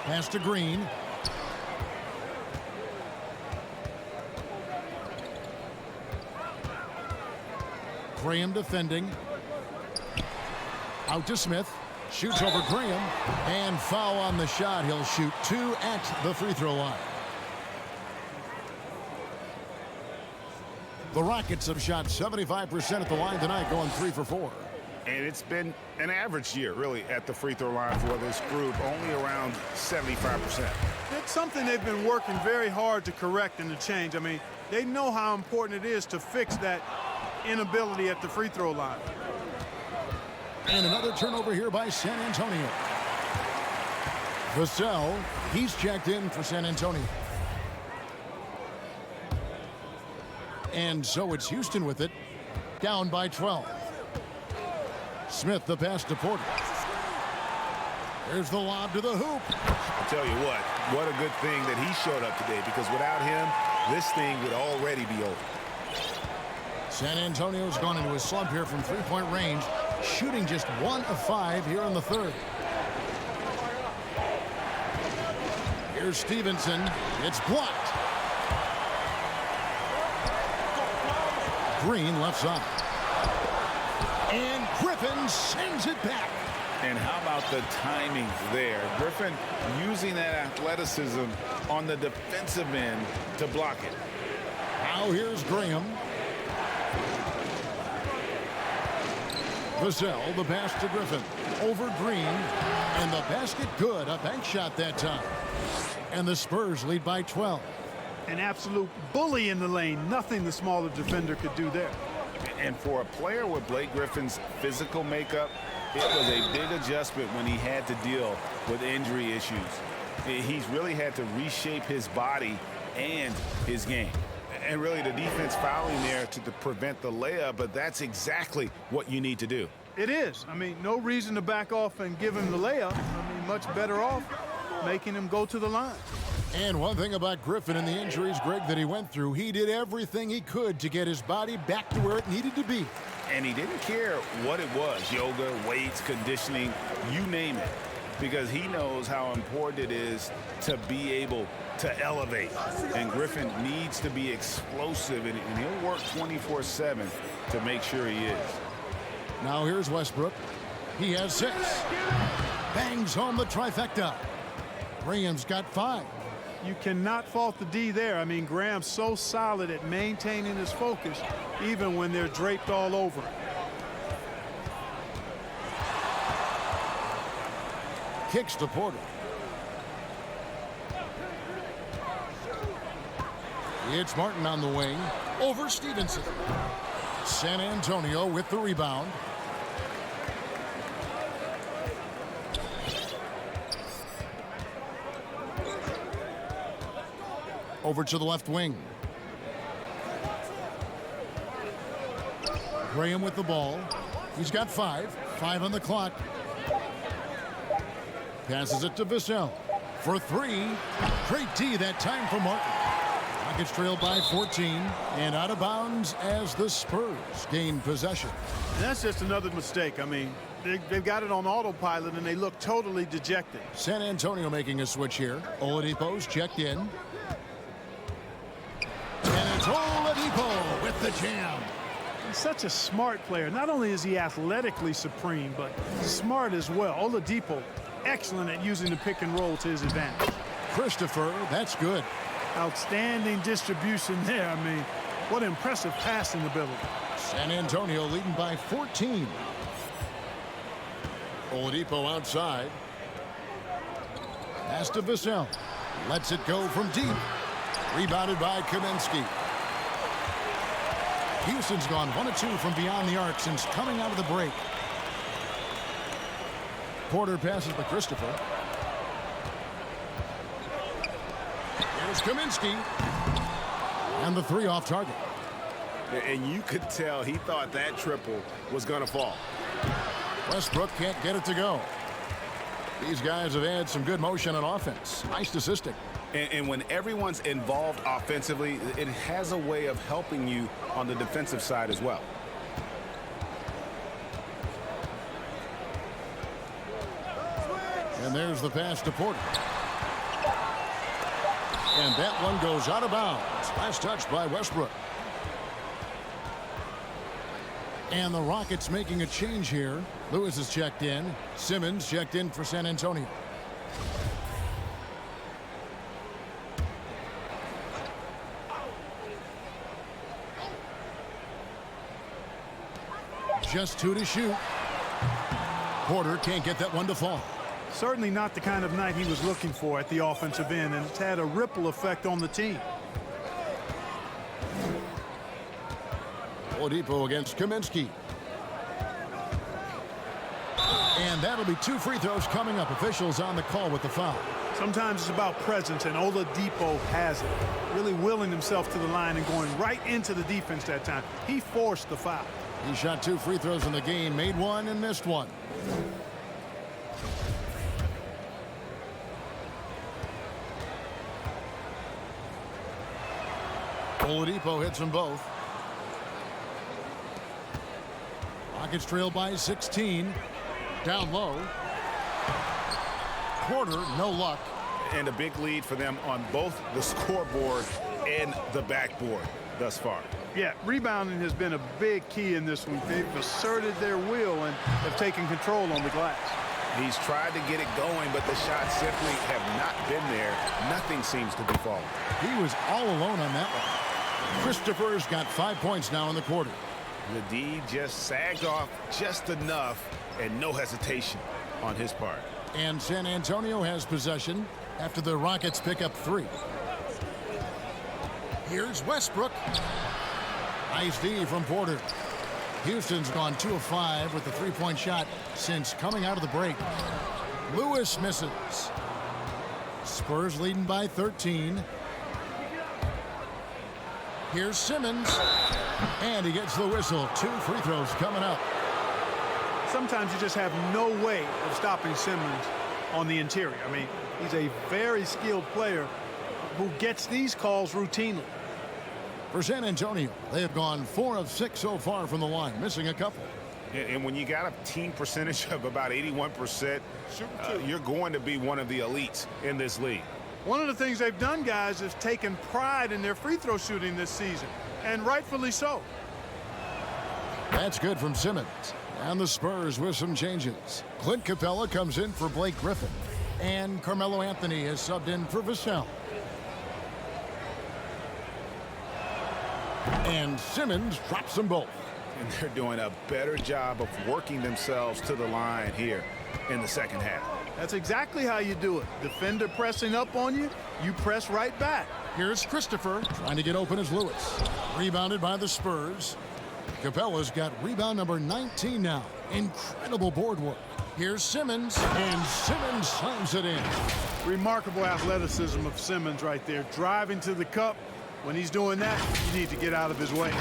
Pass to Green. Graham defending. Out to Smith. Shoots over Graham. And foul on the shot. He'll shoot 2 at the free throw line. The Rockets have shot 75% at the line tonight, going 3 for 4. And it's been an average year, really, at the free throw line for this group, only around 75%. It's something they've been working very hard to correct and to change. I mean, they know how important it is to fix that inability at the free throw line. And another turnover here by San Antonio. Vassell, he's checked in for San Antonio. And so it's Houston with it, down by 12. Smith, the pass to Porter. There's the lob to the hoop. I'll tell you what a good thing that he showed up today, because without him, this thing would already be over. San Antonio's gone into a slump here from three-point range, shooting just 1 of 5 here in the third. Here's Stevenson. It's blocked. Green left side. And Griffin sends it back. And how about the timing there? Griffin using that athleticism on the defensive end to block it. Now here's Graham. Vassell, the pass to Griffin. Over Green. And the basket good. A bank shot that time. And the Spurs lead by 12. An absolute bully in the lane. Nothing the smaller defender could do there. And for a player with Blake Griffin's physical makeup, it was a big adjustment when he had to deal with injury issues. He's really had to reshape his body and his game. And really the defense fouling there to prevent the layup, but that's exactly what you need to do. It is. I mean, no reason to back off and give him the layup. I mean, much better off making him go to the line. And one thing about Griffin and the injuries, Greg, that he went through, he did everything he could to get his body back to where it needed to be. And he didn't care what it was, yoga, weights, conditioning, you name it, because he knows how important it is to be able to elevate. And Griffin needs to be explosive, and he'll work 24/7 to make sure he is. Now here's Westbrook. He has 6. Bangs home the trifecta. Graham's got 5. You cannot fault the D there. I mean, Graham's so solid at maintaining his focus, even when they're draped all over him. Kicks to Porter. It's Martin on the wing. Over Stevenson. San Antonio with the rebound. Over to the left wing. Graham with the ball. He's got 5. 5 on the clock. Passes it to Vassell for 3. Great D that time for Martin. Rockets trail by 14 and out of bounds as the Spurs gain possession. And that's just another mistake. I mean, they've got it on autopilot and they look totally dejected. San Antonio making a switch here. Oladipo's checked in. And it's Oladipo with the jam. He's such a smart player. Not only is he athletically supreme, but smart as well. Oladipo, excellent at using the pick and roll to his advantage. Christopher, that's good. Outstanding distribution there. I mean, what impressive passing ability. San Antonio leading by 14. Oladipo outside. Pass to Vassell. Lets it go from deep. Rebounded by Kaminsky. Houston's gone 1 of 2 from beyond the arc since coming out of the break. Porter passes to Christopher. Here's Kaminsky. And the 3 off target. And you could tell he thought that triple was going to fall. Westbrook can't get it to go. These guys have had some good motion on offense. Nice statistic. And when everyone's involved offensively, it has a way of helping you on the defensive side as well. And there's the pass to Porter. And that one goes out of bounds. Last touch by Westbrook. And the Rockets making a change here. Lewis is checked in. Simmons checked in for San Antonio. Just 2 to shoot. Porter can't get that one to fall. Certainly not the kind of night he was looking for at the offensive end, and it's had a ripple effect on the team. Oladipo against Kaminsky. And that'll be 2 free throws coming up. Officials on the call with the foul. Sometimes it's about presence, and Oladipo has it. Really willing himself to the line and going right into the defense that time. He forced the foul. He shot 2 free throws in the game, made 1 and missed 1. Oladipo hits them both. Rockets trail by 16. Down low. Porter, no luck. And a big lead for them on both the scoreboard and the backboard thus far. Yeah, rebounding has been a big key in this one. They've asserted their will and have taken control on the glass. He's tried to get it going, but the shots simply have not been there. Nothing seems to be falling. He was all alone on that one. Christopher's got 5 points now in the quarter. The D just sagged off just enough, and no hesitation on his part. And San Antonio has possession after the Rockets pick up 3. Here's Westbrook. Nice D from Porter. Houston's gone 2 of 5 with the 3-point shot since coming out of the break. Lewis misses. Spurs leading by 13. Here's Simmons. And he gets the whistle. 2 free throws coming up. Sometimes you just have no way of stopping Simmons on the interior. I mean, he's a very skilled player who gets these calls routinely. For San Antonio, they have gone 4 of 6 so far from the line, missing a couple. And when you got a team percentage of about 81%, you're going to be one of the elites in this league. One of the things they've done, guys, is taken pride in their free throw shooting this season, and rightfully so. That's good from Simmons. And the Spurs with some changes. Clint Capella comes in for Blake Griffin. And Carmelo Anthony is subbed in for Vassell. And Simmons drops them both. And they're doing a better job of working themselves to the line here in the second half. That's exactly how you do it. Defender pressing up on you, you press right back. Here's Christopher trying to get open as Lewis. Rebounded by the Spurs. Capella's got rebound number 19 now. Incredible board work. Here's Simmons, and Simmons slams it in. Remarkable athleticism of Simmons right there. Driving to the cup. When he's doing that, you need to get out of his way.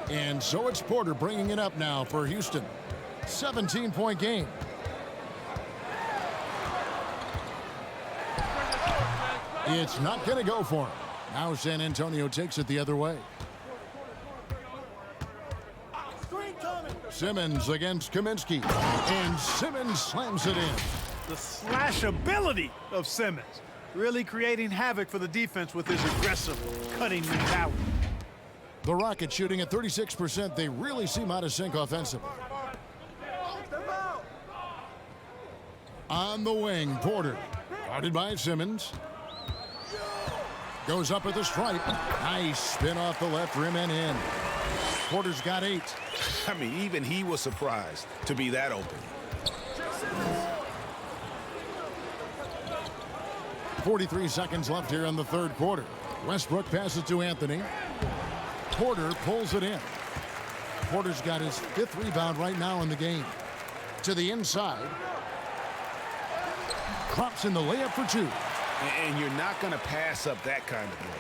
And so it's Porter bringing it up now for Houston. 17-point game. It's not going to go for him. Now San Antonio takes it the other way. Simmons against Kaminsky. And Simmons slams it in. The slash ability of Simmons. Really creating havoc for the defense with his aggressive, cutting mentality. The Rockets shooting at 36%. They really seem out of sync offensively. On the wing, Porter. Guarded by Simmons. Goes up at the stripe. Nice spin off the left rim and in. Porter's got 8. I mean, even he was surprised to be that open. 43 seconds left here in the third quarter. Westbrook passes to Anthony. Porter pulls it in. Porter's got his 5th rebound right now in the game. To the inside. Drops in the layup for 2. And you're not going to pass up that kind of play.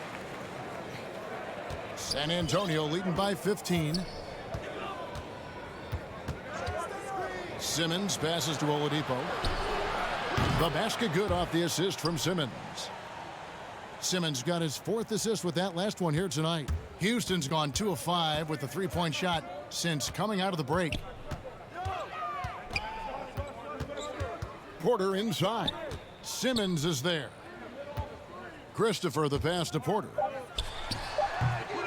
San Antonio leading by 15. Simmons passes to Oladipo. The basket good off the assist from Simmons. Simmons got his 4th assist with that last one here tonight. Houston's gone 2 of 5 with the three-point shot since coming out of the break. Porter inside. Simmons is there. Christopher the pass to Porter.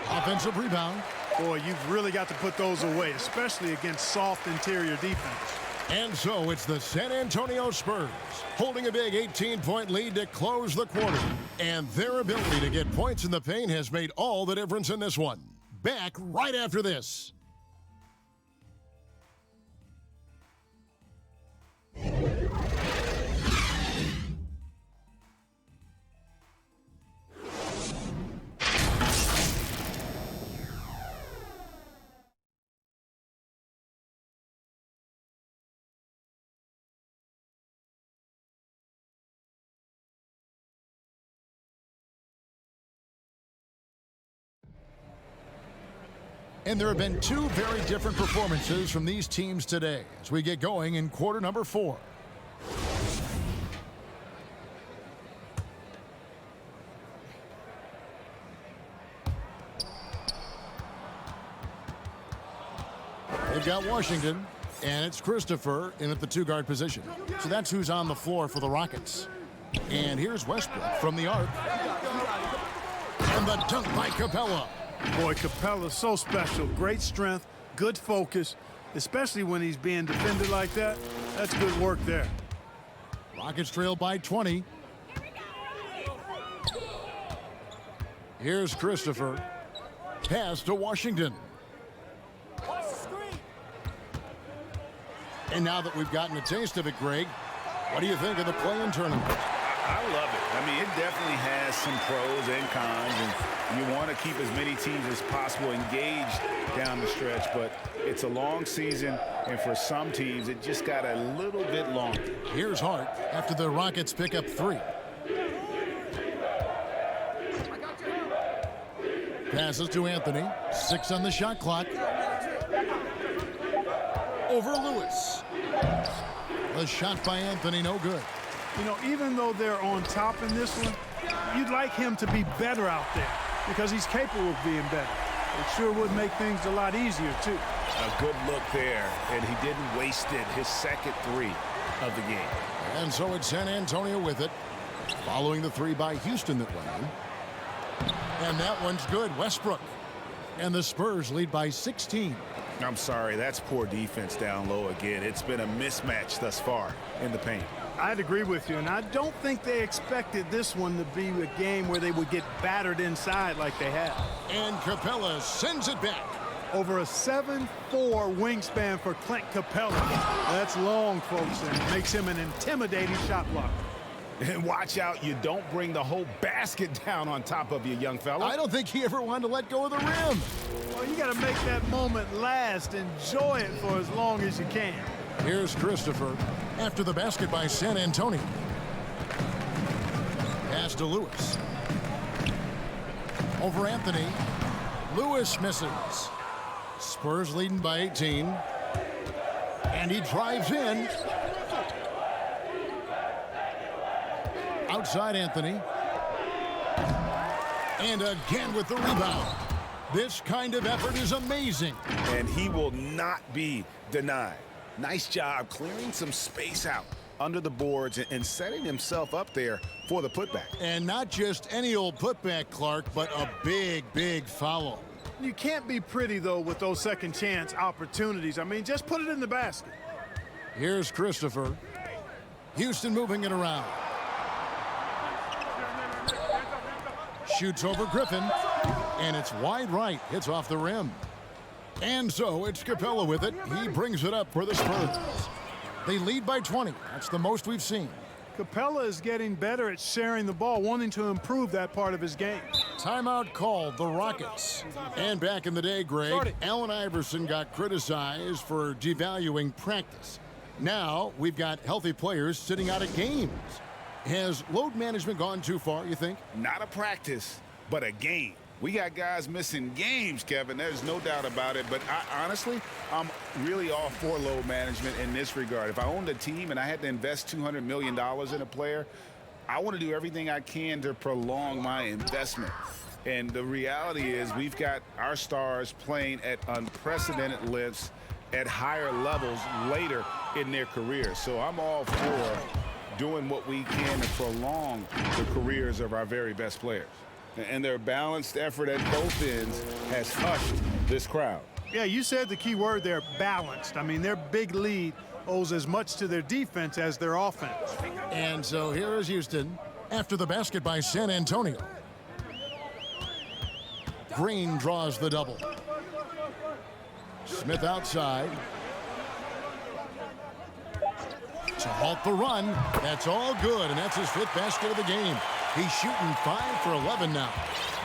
Offensive rebound. Boy, you've really got to put those away, especially against soft interior defense. And so it's the San Antonio Spurs holding a big 18-point lead to close the quarter. And their ability to get points in the paint has made all the difference in this one. Back right after this. And there have been 2 very different performances from these teams today as we get going in quarter number 4. They've got Washington, and it's Christopher in at the 2-guard position. So that's who's on the floor for the Rockets. And here's Westbrook from the arc. And the dunk by Capella. Boy, Capella's so special. Great strength, good focus, especially when he's being defended like that. That's good work there. Rockets trail by 20. Here's Christopher. Pass to Washington. And now that we've gotten a taste of it, Greg, what do you think of the play-in tournament? I love it. I mean, it definitely has some pros and cons, and you want to keep as many teams as possible engaged down the stretch, but it's a long season, and for some teams, it just got a little bit longer. Here's Hart after the Rockets pick up 3. Passes to Anthony. 6 on the shot clock. Over Lewis. The shot by Anthony, no good. You know, even though they're on top in this one, you'd like him to be better out there because he's capable of being better. It sure would make things a lot easier, too. A good look there, and he didn't waste it. His second 3 of the game. And so it's San Antonio with it, following the 3 by Houston that went in. And that one's good. Westbrook. And the Spurs lead by 16. I'm sorry, that's poor defense down low again. It's been a mismatch thus far in the paint. I'd agree with you, and I don't think they expected this one to be a game where they would get battered inside like they have. And Capella sends it back. Over a 7'4" wingspan for Clint Capella. That's long, folks, and makes him an intimidating shot blocker. And watch out, you don't bring the whole basket down on top of you, young fella. I don't think he ever wanted to let go of the rim. Well, you got to make that moment last. Enjoy it for as long as you can. Here's Christopher after the basket by San Antonio. Pass to Lewis. Over Anthony. Lewis misses. Spurs leading by 18. And he drives in. Outside Anthony. And again with the rebound. This kind of effort is amazing. And he will not be denied. Nice job clearing some space out under the boards and setting himself up there for the putback. And not just any old putback, Clark, but a big, big foul. You can't be pretty, though, with those second chance opportunities. I mean, just put it in the basket. Here's Christopher. Houston moving it around. Shoots over Griffin. And it's wide right. Hits off the rim. And so it's Capella with it. He brings it up for the Spurs. They lead by 20. That's the most we've seen. Capella is getting better at sharing the ball, wanting to improve that part of his game. Timeout called, the Rockets. And back in the day, Greg, Allen Iverson got criticized for devaluing practice. Now we've got healthy players sitting out of games. Has load management gone too far, you think? Not a practice, but a game. We got guys missing games, Kevin. There's no doubt about it. But honestly, I'm really all for load management in this regard. If I owned a team and I had to invest $200 million in a player, I want to do everything I can to prolong my investment. And the reality is we've got our stars playing at unprecedented lengths at higher levels later in their career. So I'm all for doing what we can to prolong the careers of our very best players. And their balanced effort at both ends has hushed this crowd. Yeah, you said the key word there, balanced. I mean, their big lead owes as much to their defense as their offense. And so here is Houston after the basket by San Antonio. Green draws the double. Smith outside. To halt the run. That's all good, and that's his 5th basket of the game. He's shooting 5 for 11 now.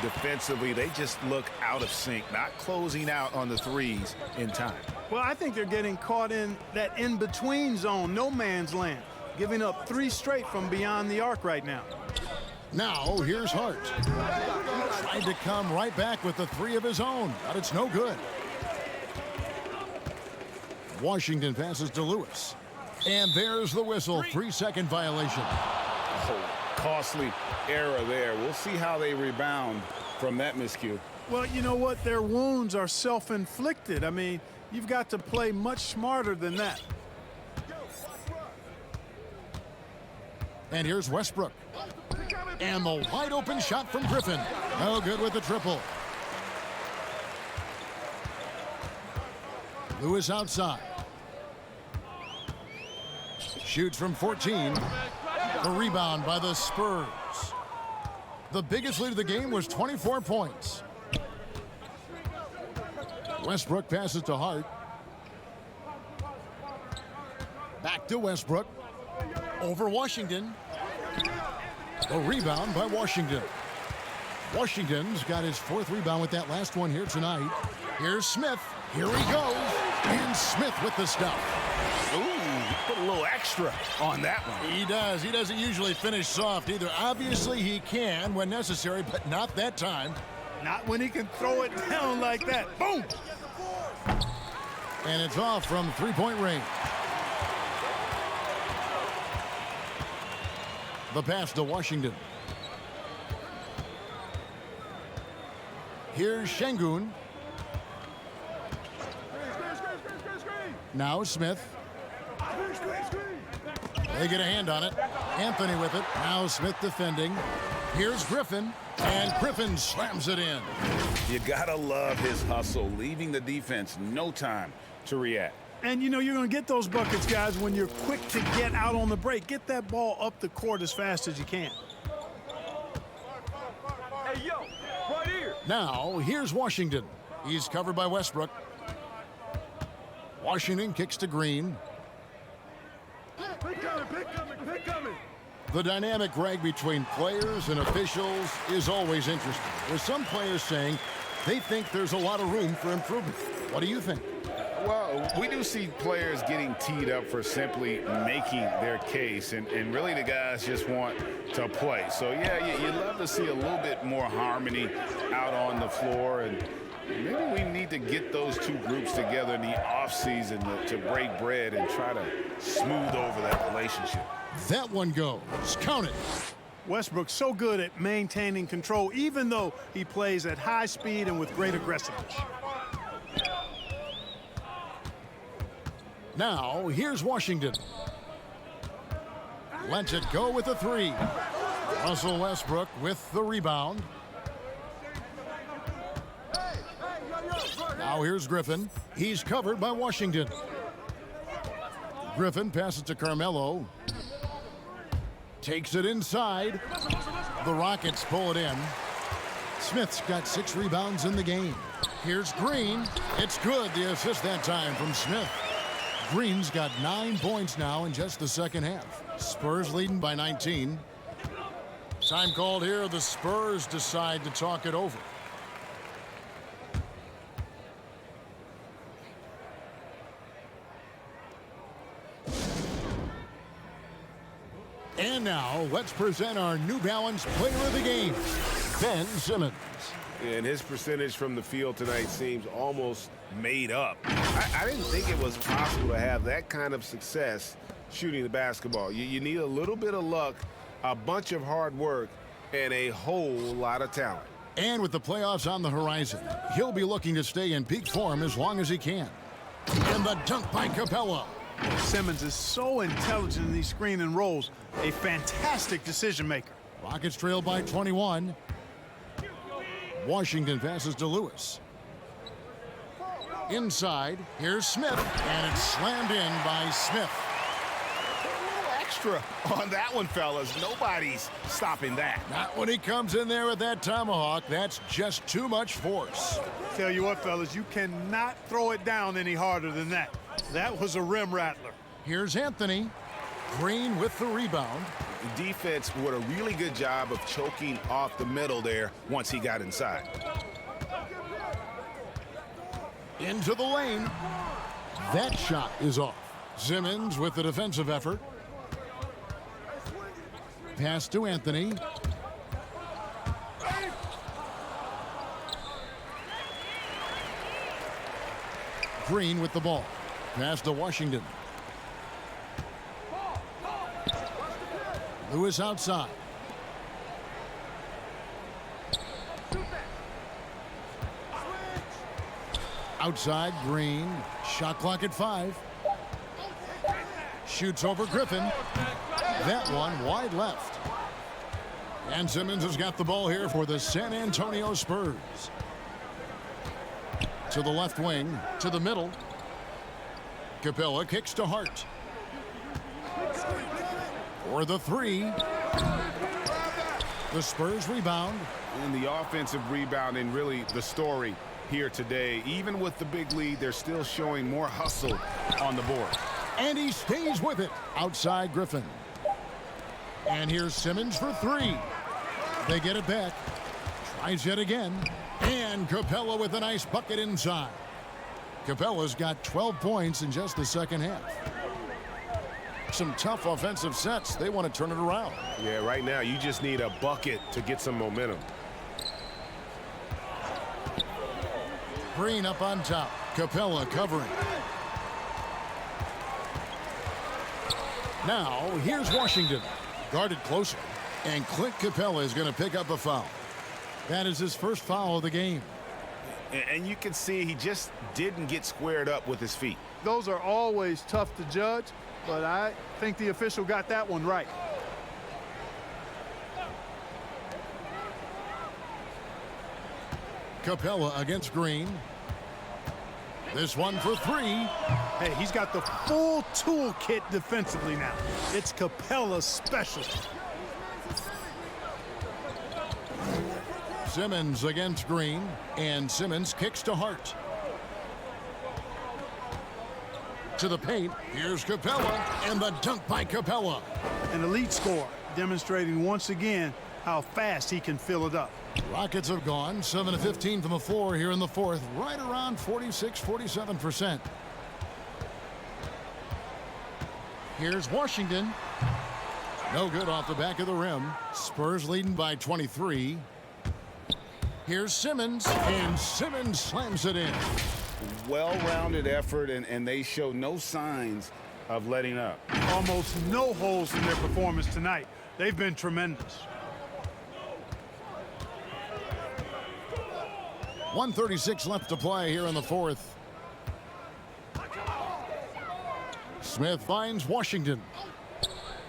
Defensively, they just look out of sync, not closing out on the threes in time. Well, I think they're getting caught in that in-between zone, no man's land, giving up 3 straight from beyond the arc right now. Now, here's Hart. He tried to come right back with the 3 of his own, but it's no good. Washington passes to Lewis. And there's the whistle, 3-second violation. Costly error there. We'll see how they rebound from that miscue. Well, you know what? Their wounds are self-inflicted. I mean, you've got to play much smarter than that. And here's Westbrook. And the wide open shot from Griffin. No good with the triple. Lewis outside. Shoots from 14. The rebound by the Spurs. The biggest lead of the game was 24 points. Westbrook passes to Hart. Back to Westbrook. Over Washington. A rebound by Washington. Washington's got his 4th rebound with that last one here tonight. Here's Smith. Here he goes. And Smith with the stuff. Ooh, put a little extra on that one. He does. He doesn't usually finish soft either. Obviously, he can when necessary, but not that time. Not when he can throw it down like that. Boom! And it's off from 3-point range. The pass to Washington. Here's Şengün. Now Smith. They get a hand on it. Anthony with it. Now Smith defending. Here's Griffin. And Griffin slams it in. You gotta love his hustle, leaving the defense no time to react. And, you know, you're going to get those buckets, guys, when you're quick to get out on the break. Get that ball up the court as fast as you can. Hey, yo, right here. Now, here's Washington. He's covered by Westbrook. Washington kicks to Green. Pick coming. The dynamic, Greg, between players and officials is always interesting. With some players saying they think there's a lot of room for improvement. What do you think? Well, we do see players getting teed up for simply making their case, and really the guys just want to play. So, yeah, you'd love to see a little bit more harmony out on the floor, and maybe we need to get those two groups together in the offseason to break bread and try to smooth over that relationship. That one goes. Count it. Westbrook's so good at maintaining control, even though he plays at high speed and with great aggressiveness. Now, here's Washington. Lets it go with the 3. Russell Westbrook with the rebound. Now here's Griffin. He's covered by Washington. Griffin passes to Carmelo. Takes it inside. The Rockets pull it in. Smith's got 6 rebounds in the game. Here's Green. It's good. The assist that time from Smith. Green's got 9 points now in just the second half. Spurs leading by 19. Time called here. The Spurs decide to talk it over. And now, let's present our New Balance Player of the Game, Ben Simmons. And his percentage from the field tonight seems almost made up. I didn't think it was possible to have that kind of success shooting the basketball. You need a little bit of luck, a bunch of hard work, and a whole lot of talent. And with the playoffs on the horizon, he'll be looking to stay in peak form as long as he can. And the dunk by Capella. Simmons is so intelligent in these screen and rolls. A fantastic decision maker. Rockets trail by 21. Washington passes to Lewis. Inside, here's Smith, and it's slammed in by Smith. Extra on that one, fellas. Nobody's stopping that. Not when he comes in there with that tomahawk. That's just too much force. Tell you what, fellas, you cannot throw it down any harder than that. That was a rim rattler. Here's Anthony. Green with the rebound. The defense did a really good job of choking off the middle there once he got inside. Into the lane. That shot is off. Simmons with the defensive effort. Pass to Anthony. Green with the ball. Pass to Washington. Lewis outside. Outside, Green. Shot clock at 5. Shoots over Griffin. That one wide left. And Simmons has got the ball here for the San Antonio Spurs. To the left wing, to the middle. Capella kicks to Hart. For the 3. The Spurs rebound. And the offensive rebounding really the story here today. Even with the big lead, they're still showing more hustle on the board. And he stays with it. Outside Griffin. And here's Simmons for 3. They get it back. Tries yet again. And Capella with a nice bucket inside. Capella's got 12 points in just the second half. Some tough offensive sets. They want to turn it around. Yeah, right now you just need a bucket to get some momentum. Green up on top. Capella covering. Now, here's Washington. Guarded closer. And Clint Capella is going to pick up a foul. That is his first foul of the game. And you can see he just didn't get squared up with his feet. Those are always tough to judge, but I think the official got that one right. Capella against Green. This one for 3. Hey, he's got the full toolkit defensively now. It's Capella's specialty. Simmons against Green, and Simmons kicks to Hart. To the paint, here's Capella, and the dunk by Capella. An elite scorer, demonstrating once again how fast he can fill it up. Rockets have gone 7 of 15 from the floor here in the fourth, right around 46-47%. Here's Washington. No good off the back of the rim. Spurs leading by 23. Here's Simmons, and Simmons slams it in. Well-rounded effort, and they show no signs of letting up. Almost no holes in their performance tonight. They've been tremendous. 1:36 left to play here in the fourth. Smith finds Washington.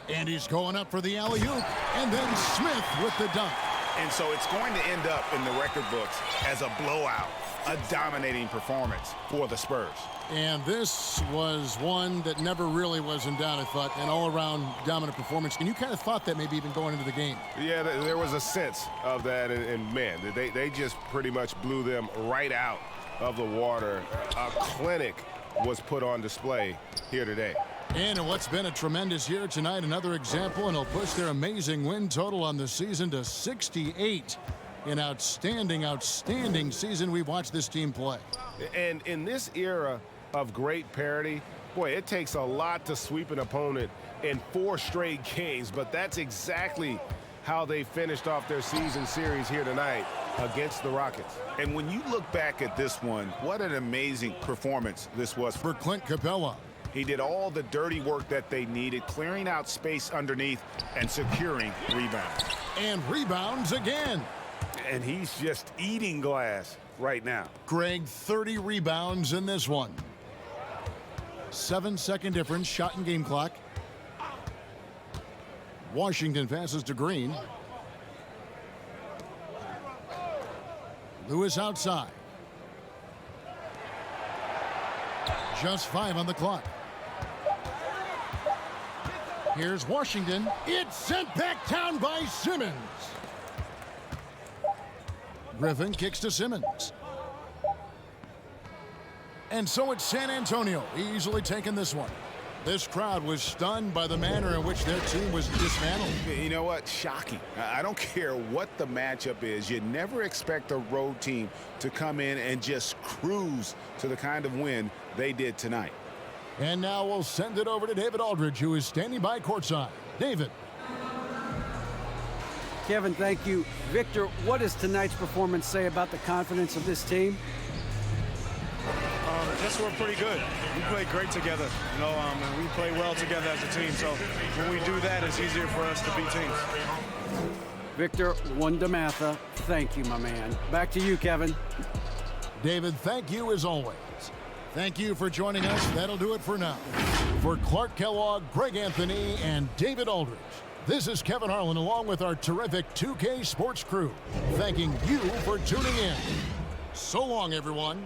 And he's going up for the alley-oop. And then Smith with the dunk. And so it's going to end up in the record books as a blowout, a dominating performance for the Spurs. And this was one that never really was in doubt, I thought, an all-around dominant performance. And you kind of thought that maybe even going into the game. Yeah, there was a sense of that, and man, they just pretty much blew them right out of the water. A clinic was put on display here today. And in what's been a tremendous year tonight, another example, and it'll push their amazing win total on the season to 68. An outstanding, outstanding season we've watched this team play. And in this era of great parity, boy, it takes a lot to sweep an opponent in 4 straight games, but that's exactly how they finished off their season series here tonight. against the Rockets. And when you look back at this one, what an amazing performance this was For Clint Capella. He did all the dirty work that they needed, clearing out space underneath and securing rebounds. And rebounds again. And he's just eating glass right now. Greg, 30 rebounds in this one. 7-second difference, shot and game clock. Washington passes to Green. Lewis outside. Just 5 on the clock. Here's Washington. It's sent back down by Simmons. Griffin kicks to Simmons. And so it's San Antonio easily taking this one. This crowd was stunned by the manner in which their team was dismantled. You know what? Shocking. I don't care what the matchup is. You never expect a road team to come in and just cruise to the kind of win they did tonight. And now we'll send it over to David Aldridge, who is standing by courtside. David. Kevin, thank you. Victor, what does tonight's performance say about the confidence of this team? Just we're pretty good. We play great together, and we play well together as a team. So when we do that, it's easier for us to beat teams. Victor Wondermatha, thank you, my man. Back to you, Kevin. David, thank you as always. Thank you for joining us. That'll do it for now. For Clark Kellogg, Greg Anthony, and David Aldridge, this is Kevin Harlan along with our terrific 2K Sports crew, thanking you for tuning in. So long, everyone.